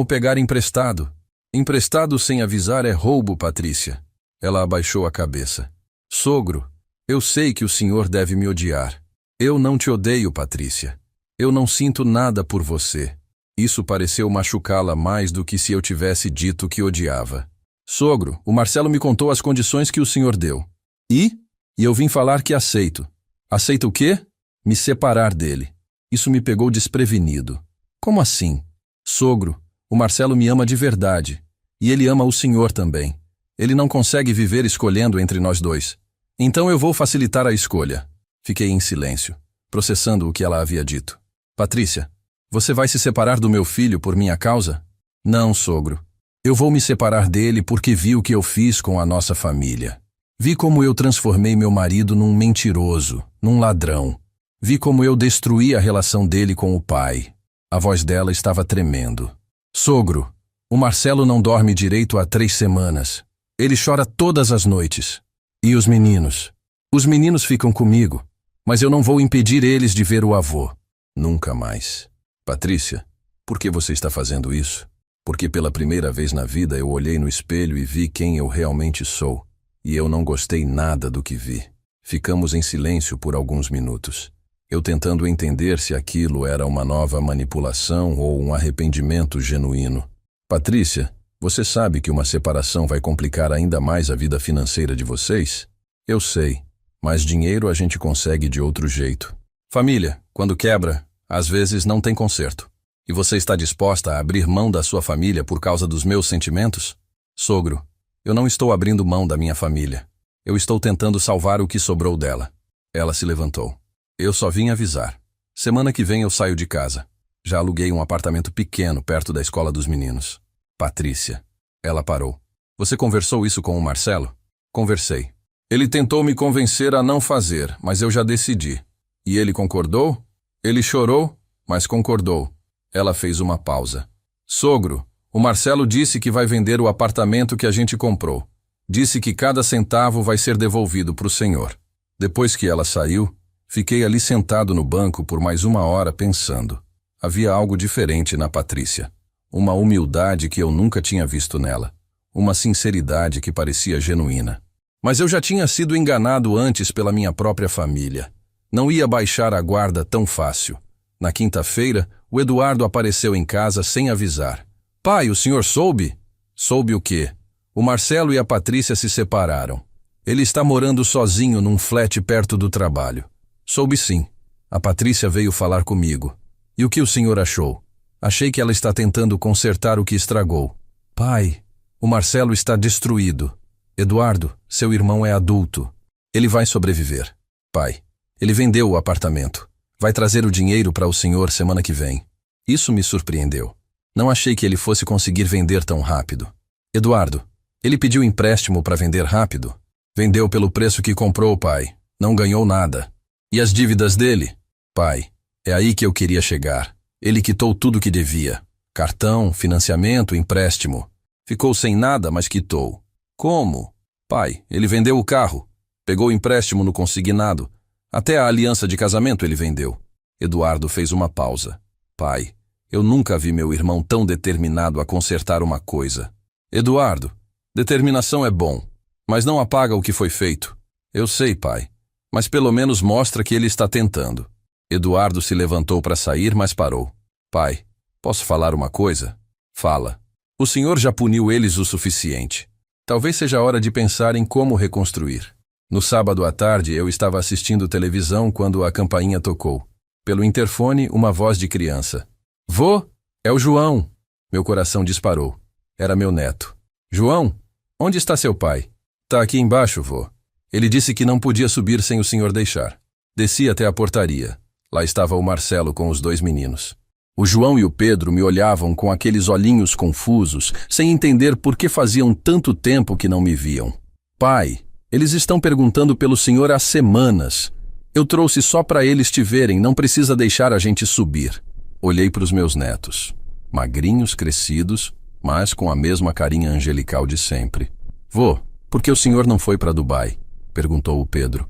pegar emprestado. Emprestado sem avisar é roubo, Patrícia. Ela abaixou a cabeça. Sogro, eu sei que o senhor deve me odiar. Eu não te odeio, Patrícia. Eu não sinto nada por você. Isso pareceu machucá-la mais do que se eu tivesse dito que odiava. Sogro, o Marcelo me contou as condições que o senhor deu. E eu vim falar que aceito. Aceita o quê? Me separar dele. Isso me pegou desprevenido. Como assim? Sogro, o Marcelo me ama de verdade. E ele ama o senhor também. Ele não consegue viver escolhendo entre nós 2. Então eu vou facilitar a escolha. Fiquei em silêncio, processando o que ela havia dito. Patrícia, você vai se separar do meu filho por minha causa? Não, sogro. Eu vou me separar dele porque vi o que eu fiz com a nossa família. Vi como eu transformei meu marido num mentiroso, num ladrão. Vi como eu destruí a relação dele com o pai. A voz dela estava tremendo. Sogro, O Marcelo não dorme direito há 3 semanas. Ele chora todas as noites. E os meninos? Os meninos ficam comigo, mas eu não vou impedir eles de ver o avô. Nunca mais. Patrícia, por que você está fazendo isso? Porque pela primeira vez na vida eu olhei no espelho e vi quem eu realmente sou. E eu não gostei nada do que vi. Ficamos em silêncio por alguns minutos. Eu tentando entender se aquilo era uma nova manipulação ou um arrependimento genuíno. Patrícia, você sabe que uma separação vai complicar ainda mais a vida financeira de vocês? Eu sei, mas dinheiro a gente consegue de outro jeito. Família, quando quebra, às vezes não tem conserto. E você está disposta a abrir mão da sua família por causa dos meus sentimentos? Sogro, eu não estou abrindo mão da minha família. Eu estou tentando salvar o que sobrou dela. Ela se levantou. Eu só vim avisar. Semana que vem eu saio de casa. Já aluguei um apartamento pequeno perto da escola dos meninos. Patrícia. Ela parou. Você conversou isso com o Marcelo? Conversei. Ele tentou me convencer a não fazer, mas eu já decidi. E ele concordou? Ele chorou, mas concordou. Ela fez uma pausa. Sogro, o Marcelo disse que vai vender o apartamento que a gente comprou. Disse que cada centavo vai ser devolvido para o senhor. Depois que ela saiu, fiquei ali sentado no banco por mais 1 hora pensando. Havia algo diferente na Patrícia. Uma humildade que eu nunca tinha visto nela. Uma sinceridade que parecia genuína. Mas eu já tinha sido enganado antes pela minha própria família. Não ia baixar a guarda tão fácil. Na quinta-feira, o Eduardo apareceu em casa sem avisar. Pai, o senhor soube? Soube o quê? O Marcelo e a Patrícia se separaram. Ele está morando sozinho num flat perto do trabalho. Soube sim. A Patrícia veio falar comigo. E o que o senhor achou? Achei que ela está tentando consertar o que estragou. Pai, o Marcelo está destruído. Eduardo, seu irmão é adulto. Ele vai sobreviver. Pai, ele vendeu o apartamento. Vai trazer o dinheiro para o senhor semana que vem. Isso me surpreendeu. Não achei que ele fosse conseguir vender tão rápido. Eduardo, ele pediu empréstimo para vender rápido? Vendeu pelo preço que comprou, pai. Não ganhou nada. E as dívidas dele? Pai, é aí que eu queria chegar. Ele quitou tudo que devia. Cartão, financiamento, empréstimo. Ficou sem nada, mas quitou. Como? Pai, ele vendeu o carro. Pegou o empréstimo no consignado. Até a aliança de casamento ele vendeu. Eduardo fez uma pausa. Pai, eu nunca vi meu irmão tão determinado a consertar uma coisa. Eduardo, determinação é bom, mas não apaga o que foi feito. Eu sei, pai, mas pelo menos mostra que ele está tentando. Eduardo se levantou para sair, mas parou. Pai, posso falar uma coisa? Fala. O senhor já puniu eles o suficiente. Talvez seja hora de pensar em como reconstruir. No sábado à tarde, eu estava assistindo televisão quando a campainha tocou. Pelo interfone, uma voz de criança. Vô, é o João. Meu coração disparou. Era meu neto. João, onde está seu pai? Tá aqui embaixo, vô. Ele disse que não podia subir sem o senhor deixar. Desci até a portaria. Lá estava o Marcelo com os 2 meninos. O João e o Pedro me olhavam com aqueles olhinhos confusos, sem entender por que faziam tanto tempo que não me viam. Pai, eles estão perguntando pelo senhor há semanas. Eu trouxe só para eles te verem, não precisa deixar a gente subir. Olhei para os meus netos. Magrinhos, crescidos, mas com a mesma carinha angelical de sempre. Vô, por que o senhor não foi para Dubai? Perguntou o Pedro.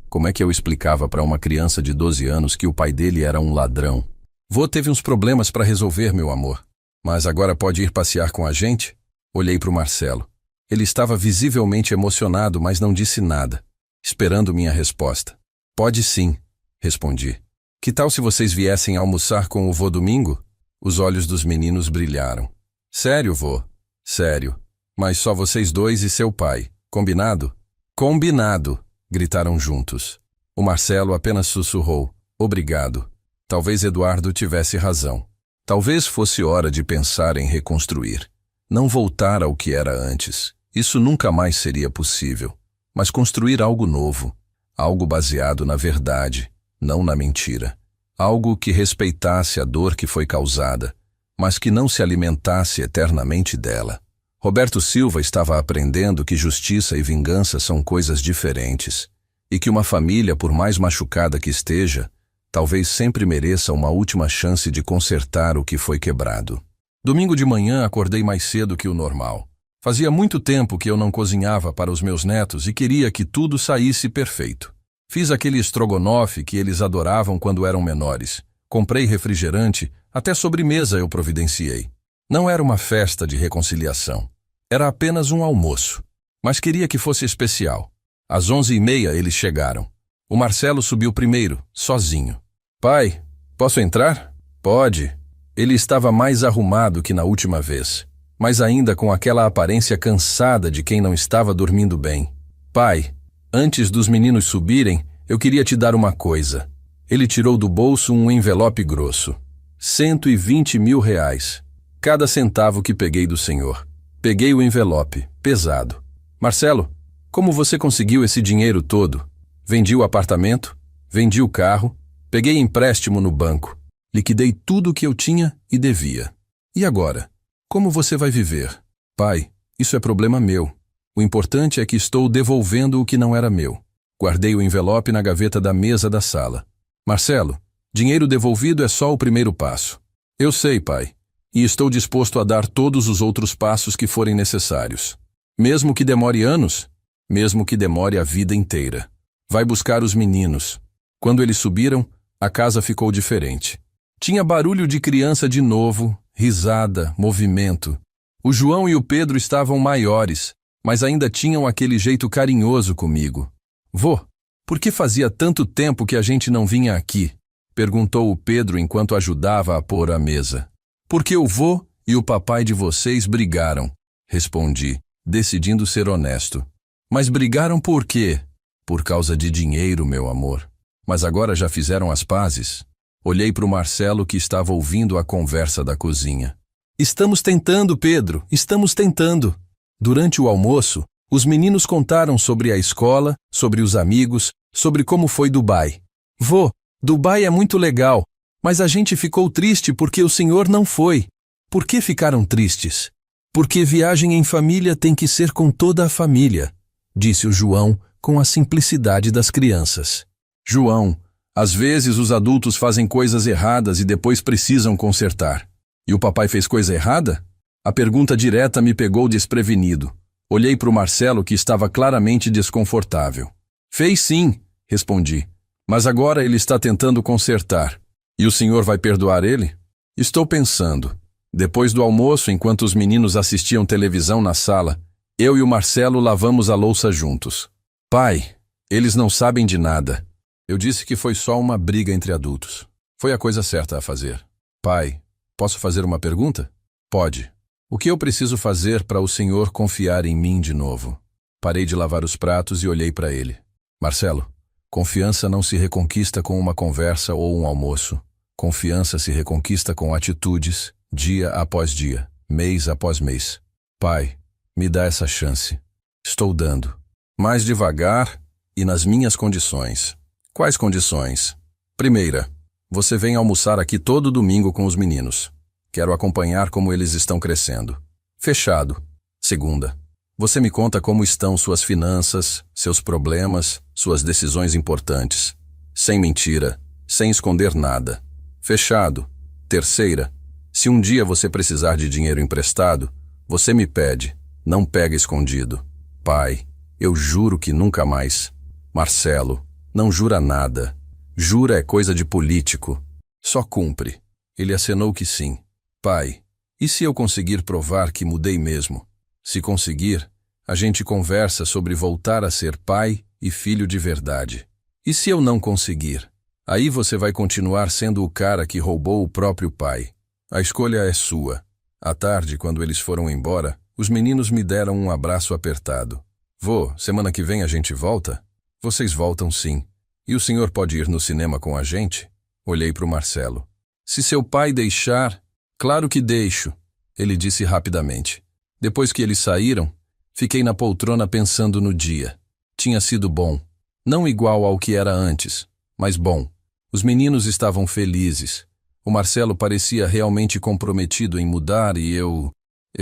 Como é que eu explicava para uma criança de 12 anos que o pai dele era um ladrão? Vô teve uns problemas para resolver, meu amor. Mas agora pode ir passear com a gente? Olhei para o Marcelo. Ele estava visivelmente emocionado, mas não disse nada, esperando minha resposta. Pode sim, respondi. Que tal se vocês viessem almoçar com o vô domingo? Os olhos dos meninos brilharam. Sério, vô? Sério. Mas só vocês 2 e seu pai. Combinado? Combinado, gritaram juntos. O Marcelo apenas sussurrou. Obrigado. Talvez Eduardo tivesse razão. Talvez fosse hora de pensar em reconstruir. Não voltar ao que era antes. Isso nunca mais seria possível. Mas construir algo novo. Algo baseado na verdade, não na mentira. Algo que respeitasse a dor que foi causada, mas que não se alimentasse eternamente dela. Roberto Silva estava aprendendo que justiça e vingança são coisas diferentes, e que uma família, por mais machucada que esteja, talvez sempre mereça uma última chance de consertar o que foi quebrado. Domingo de manhã acordei mais cedo que o normal. Fazia muito tempo que eu não cozinhava para os meus netos e queria que tudo saísse perfeito. Fiz aquele estrogonofe que eles adoravam quando eram menores. Comprei refrigerante, até sobremesa eu providenciei. Não era uma festa de reconciliação. Era apenas um almoço. Mas queria que fosse especial. Às 11h30 eles chegaram. O Marcelo subiu primeiro, sozinho. Pai, posso entrar? Pode. Ele estava mais arrumado que na última vez, mas ainda com aquela aparência cansada de quem não estava dormindo bem. Pai, antes dos meninos subirem, eu queria te dar uma coisa. Ele tirou do bolso um envelope grosso. 120 mil reais. Cada centavo que peguei do senhor. Peguei o envelope, pesado. Marcelo, como você conseguiu esse dinheiro todo? Vendi o apartamento, vendi o carro, peguei empréstimo no banco. Liquidei tudo o que eu tinha e devia. E agora? Como você vai viver? Pai, isso é problema meu. O importante é que estou devolvendo o que não era meu. Guardei o envelope na gaveta da mesa da sala. Marcelo, dinheiro devolvido é só o primeiro passo. Eu sei, pai. E estou disposto a dar todos os outros passos que forem necessários. Mesmo que demore anos, mesmo que demore a vida inteira. Vai buscar os meninos. Quando eles subiram, a casa ficou diferente. Tinha barulho de criança de novo, risada, movimento. O João e o Pedro estavam maiores, mas ainda tinham aquele jeito carinhoso comigo. Vô, por que fazia tanto tempo que a gente não vinha aqui? Perguntou o Pedro enquanto ajudava a pôr a mesa. Porque o vô e o papai de vocês brigaram, respondi, decidindo ser honesto. Mas brigaram por quê? Por causa de dinheiro, meu amor. Mas agora já fizeram as pazes? Olhei para o Marcelo que estava ouvindo a conversa da cozinha. Estamos tentando, Pedro, estamos tentando. Durante o almoço, os meninos contaram sobre a escola, sobre os amigos, sobre como foi Dubai. Vô, Dubai é muito legal, mas a gente ficou triste porque o senhor não foi. Por que ficaram tristes? Porque viagem em família tem que ser com toda a família, disse o João com a simplicidade das crianças. João, às vezes os adultos fazem coisas erradas e depois precisam consertar. E o papai fez coisa errada? A pergunta direta me pegou desprevenido. Olhei para o Marcelo que estava claramente desconfortável. Fez sim, respondi. Mas agora ele está tentando consertar. E o senhor vai perdoar ele? Estou pensando. Depois do almoço, enquanto os meninos assistiam televisão na sala, eu e o Marcelo lavamos a louça juntos. Pai, eles não sabem de nada. Eu disse que foi só uma briga entre adultos. Foi a coisa certa a fazer. Pai, posso fazer uma pergunta? Pode. O que eu preciso fazer para o senhor confiar em mim de novo? Parei de lavar os pratos e olhei para ele. Marcelo, confiança não se reconquista com uma conversa ou um almoço. Confiança se reconquista com atitudes, dia após dia, mês após mês. Pai, me dá essa chance. Estou dando. Mais devagar e nas minhas condições. Quais condições? Primeira, você vem almoçar aqui todo domingo com os meninos. Quero acompanhar como eles estão crescendo. Fechado. Segunda, você me conta como estão suas finanças, seus problemas, suas decisões importantes. Sem mentira, sem esconder nada. Fechado. Terceira, se um dia você precisar de dinheiro emprestado, você me pede, não pega escondido. Pai, eu juro que nunca mais. Marcelo, não jura nada. Jura é coisa de político. Só cumpre. Ele acenou que sim. Pai, e se eu conseguir provar que mudei mesmo? Se conseguir, a gente conversa sobre voltar a ser pai e filho de verdade. E se eu não conseguir? Aí você vai continuar sendo o cara que roubou o próprio pai. A escolha é sua. À tarde, quando eles foram embora, os meninos me deram um abraço apertado. Vô, semana que vem a gente volta? Vocês voltam sim. E o senhor pode ir no cinema com a gente? Olhei para o Marcelo. Se seu pai deixar... Claro que deixo, ele disse rapidamente. Depois que eles saíram, fiquei na poltrona pensando no dia. Tinha sido bom. Não igual ao que era antes, mas bom. Os meninos estavam felizes. O Marcelo parecia realmente comprometido em mudar e eu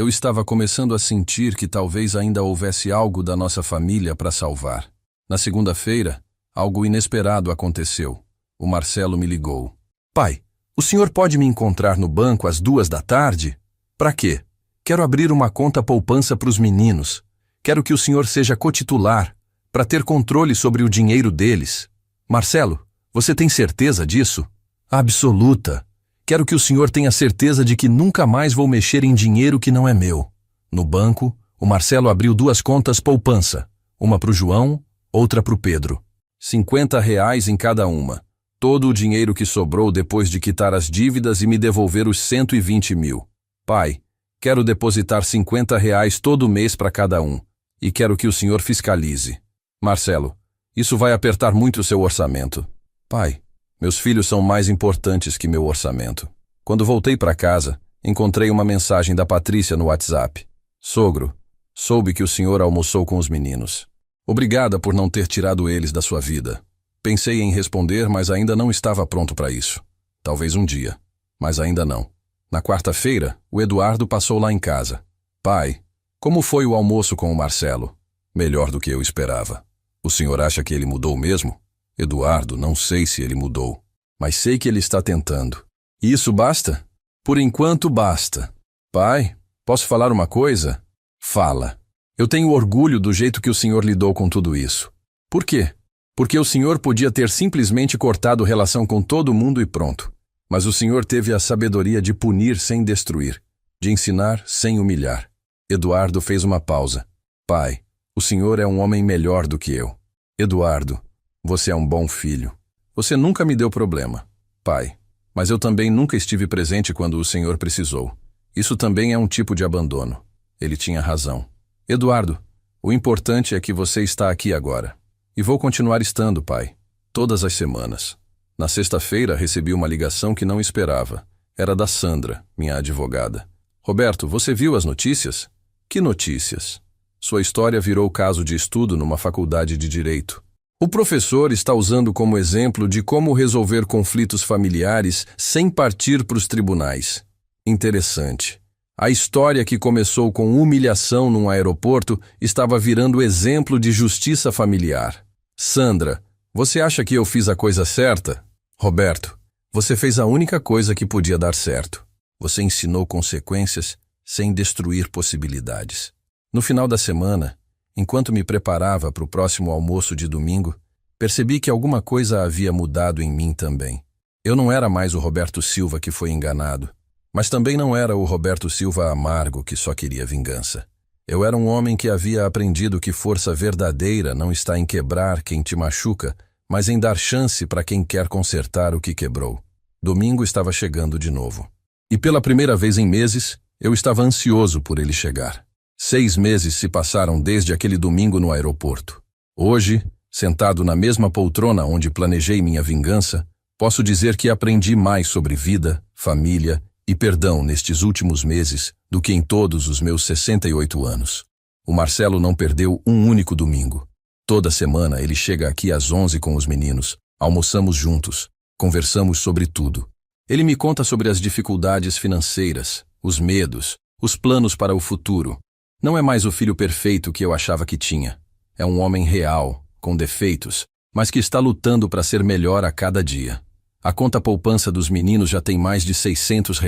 estava começando a sentir que talvez ainda houvesse algo da nossa família para salvar. Na segunda-feira, algo inesperado aconteceu. O Marcelo me ligou. Pai, o senhor pode me encontrar no banco às 2 da tarde? Pra quê? Quero abrir uma conta poupança para os meninos. Quero que o senhor seja cotitular, para ter controle sobre o dinheiro deles. Marcelo, você tem certeza disso? Absoluta. Quero que o senhor tenha certeza de que nunca mais vou mexer em dinheiro que não é meu. No banco, o Marcelo abriu 2 contas poupança. Uma para o João, outra para o Pedro. R$ 50 em cada uma. Todo o dinheiro que sobrou depois de quitar as dívidas e me devolver os 120 mil. Pai, quero depositar R$ 50 todo mês para cada um. E quero que o senhor fiscalize. Marcelo, isso vai apertar muito o seu orçamento. Pai, meus filhos são mais importantes que meu orçamento. Quando voltei para casa, encontrei uma mensagem da Patrícia no WhatsApp. Sogro, soube que o senhor almoçou com os meninos. Obrigada por não ter tirado eles da sua vida. Pensei em responder, mas ainda não estava pronto para isso. Talvez um dia, mas ainda não. Na quarta-feira, o Eduardo passou lá em casa. Pai, como foi o almoço com o Marcelo? Melhor do que eu esperava. O senhor acha que ele mudou mesmo? Eduardo, não sei se ele mudou, mas sei que ele está tentando. E isso basta? Por enquanto basta. Pai, posso falar uma coisa? Fala. Eu tenho orgulho do jeito que o senhor lidou com tudo isso. Por quê? Porque o senhor podia ter simplesmente cortado relação com todo mundo e pronto. Mas o senhor teve a sabedoria de punir sem destruir, de ensinar sem humilhar. Eduardo fez uma pausa. Pai, o senhor é um homem melhor do que eu. Eduardo, você é um bom filho. Você nunca me deu problema. Pai, mas eu também nunca estive presente quando o senhor precisou. Isso também é um tipo de abandono. Ele tinha razão. Eduardo, o importante é que você está aqui agora. E vou continuar estando, pai, todas as semanas. Na sexta-feira recebi uma ligação que não esperava. Era da Sandra, minha advogada. Roberto, você viu as notícias? Que notícias? Sua história virou caso de estudo numa faculdade de direito. O professor está usando como exemplo de como resolver conflitos familiares sem partir para os tribunais. Interessante. A história que começou com humilhação num aeroporto estava virando exemplo de justiça familiar. Sandra, você acha que eu fiz a coisa certa? Roberto, você fez a única coisa que podia dar certo. Você ensinou consequências sem destruir possibilidades. No final da semana, enquanto me preparava para o próximo almoço de domingo, percebi que alguma coisa havia mudado em mim também. Eu não era mais o Roberto Silva que foi enganado, mas também não era o Roberto Silva amargo que só queria vingança. Eu era um homem que havia aprendido que força verdadeira não está em quebrar quem te machuca, mas em dar chance para quem quer consertar o que quebrou. Domingo estava chegando de novo. E pela primeira vez em meses, eu estava ansioso por ele chegar. 6 meses se passaram desde aquele domingo no aeroporto. Hoje, sentado na mesma poltrona onde planejei minha vingança, posso dizer que aprendi mais sobre vida, família e perdão nestes últimos meses do que em todos os meus 68 anos. O Marcelo não perdeu um único domingo. Toda semana ele chega aqui às 11 com os meninos, almoçamos juntos, conversamos sobre tudo. Ele me conta sobre as dificuldades financeiras, os medos, os planos para o futuro. Não é mais o filho perfeito que eu achava que tinha. É um homem real, com defeitos, mas que está lutando para ser melhor a cada dia. A conta poupança dos meninos já tem mais de R$ 600.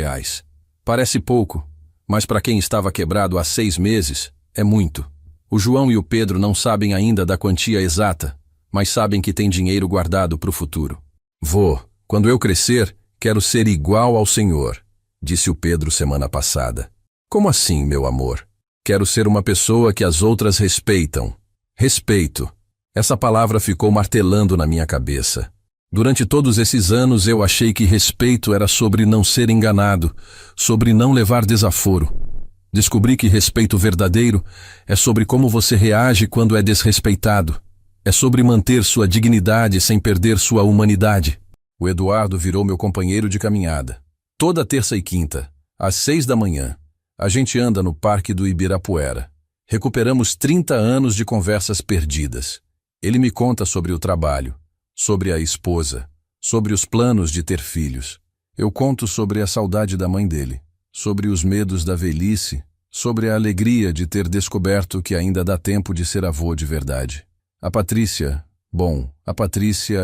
Parece pouco, mas para quem estava quebrado há 6 meses, é muito. O João e o Pedro não sabem ainda da quantia exata, mas sabem que tem dinheiro guardado para o futuro. Vô, quando eu crescer, quero ser igual ao senhor, disse o Pedro semana passada. Como assim, meu amor? Quero ser uma pessoa que as outras respeitam. Respeito. Essa palavra ficou martelando na minha cabeça. Durante todos esses anos eu achei que respeito era sobre não ser enganado, sobre não levar desaforo. Descobri que respeito verdadeiro é sobre como você reage quando é desrespeitado. É sobre manter sua dignidade sem perder sua humanidade. O Eduardo virou meu companheiro de caminhada. Toda terça e quinta, às 6 da manhã, a gente anda no Parque do Ibirapuera. Recuperamos 30 anos de conversas perdidas. Ele me conta sobre o trabalho, sobre a esposa, sobre os planos de ter filhos. Eu conto sobre a saudade da mãe dele, sobre os medos da velhice, sobre a alegria de ter descoberto que ainda dá tempo de ser avô de verdade. A Patrícia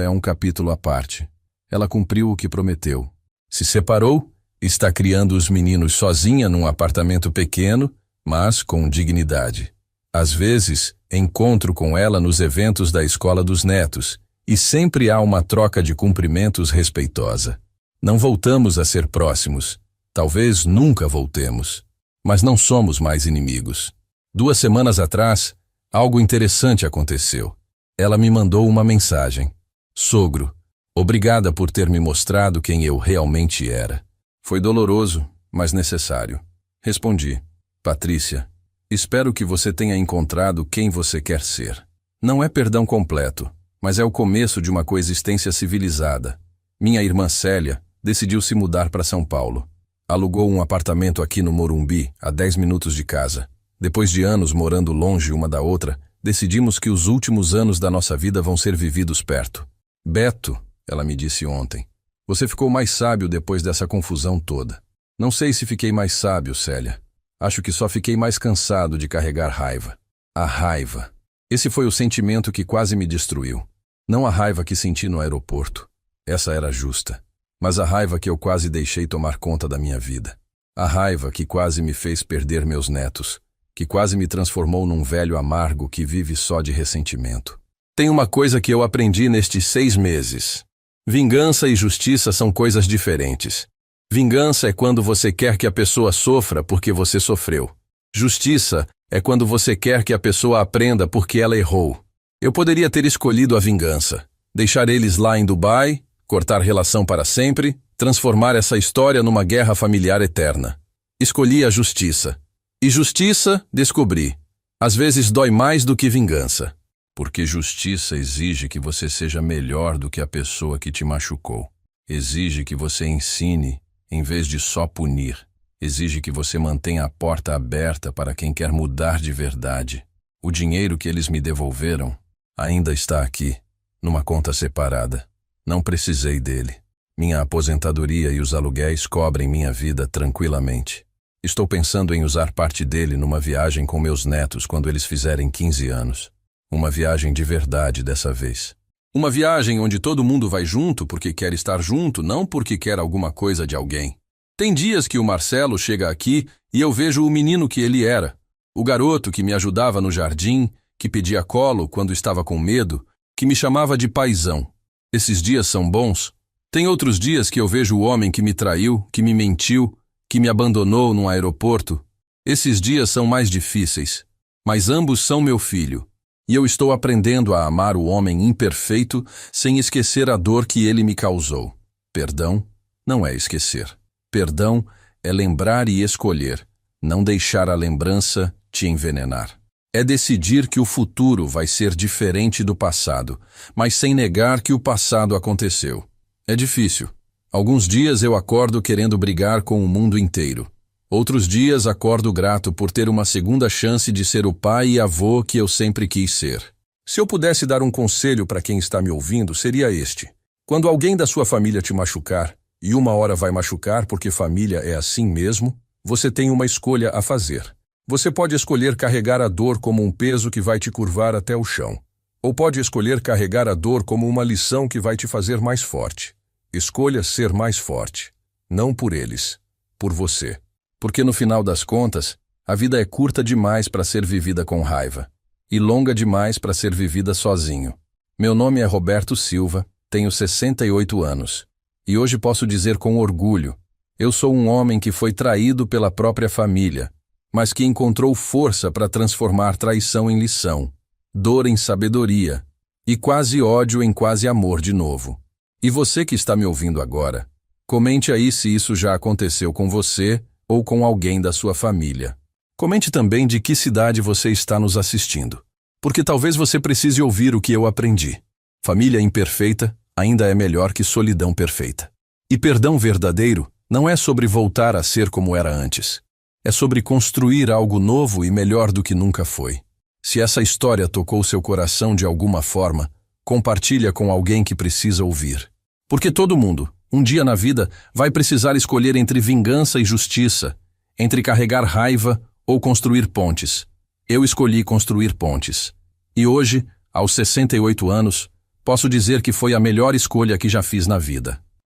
é um capítulo à parte. Ela cumpriu o que prometeu. Se separou Está criando os meninos sozinha num apartamento pequeno, mas com dignidade. Às vezes, encontro com ela nos eventos da escola dos netos, e sempre há uma troca de cumprimentos respeitosa. Não voltamos a ser próximos. Talvez nunca voltemos. Mas não somos mais inimigos. 2 semanas atrás, algo interessante aconteceu. Ela me mandou uma mensagem. Sogro, obrigada por ter me mostrado quem eu realmente era. Foi doloroso, mas necessário. Respondi. Patrícia, espero que você tenha encontrado quem você quer ser. Não é perdão completo, mas é o começo de uma coexistência civilizada. Minha irmã Célia decidiu se mudar para São Paulo. Alugou um apartamento aqui no Morumbi, a 10 minutos de casa. Depois de anos morando longe uma da outra, decidimos que os últimos anos da nossa vida vão ser vividos perto. Beto, ela me disse ontem, você ficou mais sábio depois dessa confusão toda. Não sei se fiquei mais sábio, Célia. Acho que só fiquei mais cansado de carregar raiva. A raiva. Esse foi o sentimento que quase me destruiu. Não a raiva que senti no aeroporto. Essa era justa. Mas a raiva que eu quase deixei tomar conta da minha vida. A raiva que quase me fez perder meus netos. Que quase me transformou num velho amargo que vive só de ressentimento. Tem uma coisa que eu aprendi nestes 6 meses. Vingança e justiça são coisas diferentes. Vingança é quando você quer que a pessoa sofra porque você sofreu. Justiça é quando você quer que a pessoa aprenda porque ela errou. Eu poderia ter escolhido a vingança. Deixar eles lá em Dubai, cortar relação para sempre, transformar essa história numa guerra familiar eterna. Escolhi a justiça. E justiça, descobri. Às vezes dói mais do que vingança. Porque justiça exige que você seja melhor do que a pessoa que te machucou. Exige que você ensine, em vez de só punir. Exige que você mantenha a porta aberta para quem quer mudar de verdade. O dinheiro que eles me devolveram ainda está aqui, numa conta separada. Não precisei dele. Minha aposentadoria e os aluguéis cobrem minha vida tranquilamente. Estou pensando em usar parte dele numa viagem com meus netos quando eles fizerem 15 anos. Uma viagem de verdade dessa vez. Uma viagem onde todo mundo vai junto porque quer estar junto, não porque quer alguma coisa de alguém. Tem dias que o Marcelo chega aqui e eu vejo o menino que ele era. O garoto que me ajudava no jardim, que pedia colo quando estava com medo, que me chamava de paizão. Esses dias são bons. Tem outros dias que eu vejo o homem que me traiu, que me mentiu, que me abandonou num aeroporto. Esses dias são mais difíceis. Mas ambos são meu filho. E eu estou aprendendo a amar o homem imperfeito sem esquecer a dor que ele me causou. Perdão não é esquecer. Perdão é lembrar e escolher, não deixar a lembrança te envenenar. É decidir que o futuro vai ser diferente do passado, mas sem negar que o passado aconteceu. É difícil. Alguns dias eu acordo querendo brigar com o mundo inteiro. Outros dias acordo grato por ter uma segunda chance de ser o pai e avô que eu sempre quis ser. Se eu pudesse dar um conselho para quem está me ouvindo, seria este. Quando alguém da sua família te machucar, e uma hora vai machucar porque família é assim mesmo, você tem uma escolha a fazer. Você pode escolher carregar a dor como um peso que vai te curvar até o chão. Ou pode escolher carregar a dor como uma lição que vai te fazer mais forte. Escolha ser mais forte. Não por eles, por você. Porque no final das contas, a vida é curta demais para ser vivida com raiva e longa demais para ser vivida sozinho. Meu nome é Roberto Silva, tenho 68 anos e hoje posso dizer com orgulho, eu sou um homem que foi traído pela própria família, mas que encontrou força para transformar traição em lição, dor em sabedoria e quase ódio em quase amor de novo. E você que está me ouvindo agora, comente aí se isso já aconteceu com você ou com alguém da sua família. Comente também de que cidade você está nos assistindo, porque talvez você precise ouvir o que eu aprendi. Família imperfeita ainda é melhor que solidão perfeita. E perdão verdadeiro não é sobre voltar a ser como era antes. É sobre construir algo novo e melhor do que nunca foi. Se essa história tocou seu coração de alguma forma, compartilha com alguém que precisa ouvir. Porque todo mundo, um dia na vida, vai precisar escolher entre vingança e justiça, entre carregar raiva ou construir pontes. Eu escolhi construir pontes. E hoje, aos 68 anos, posso dizer que foi a melhor escolha que já fiz na vida.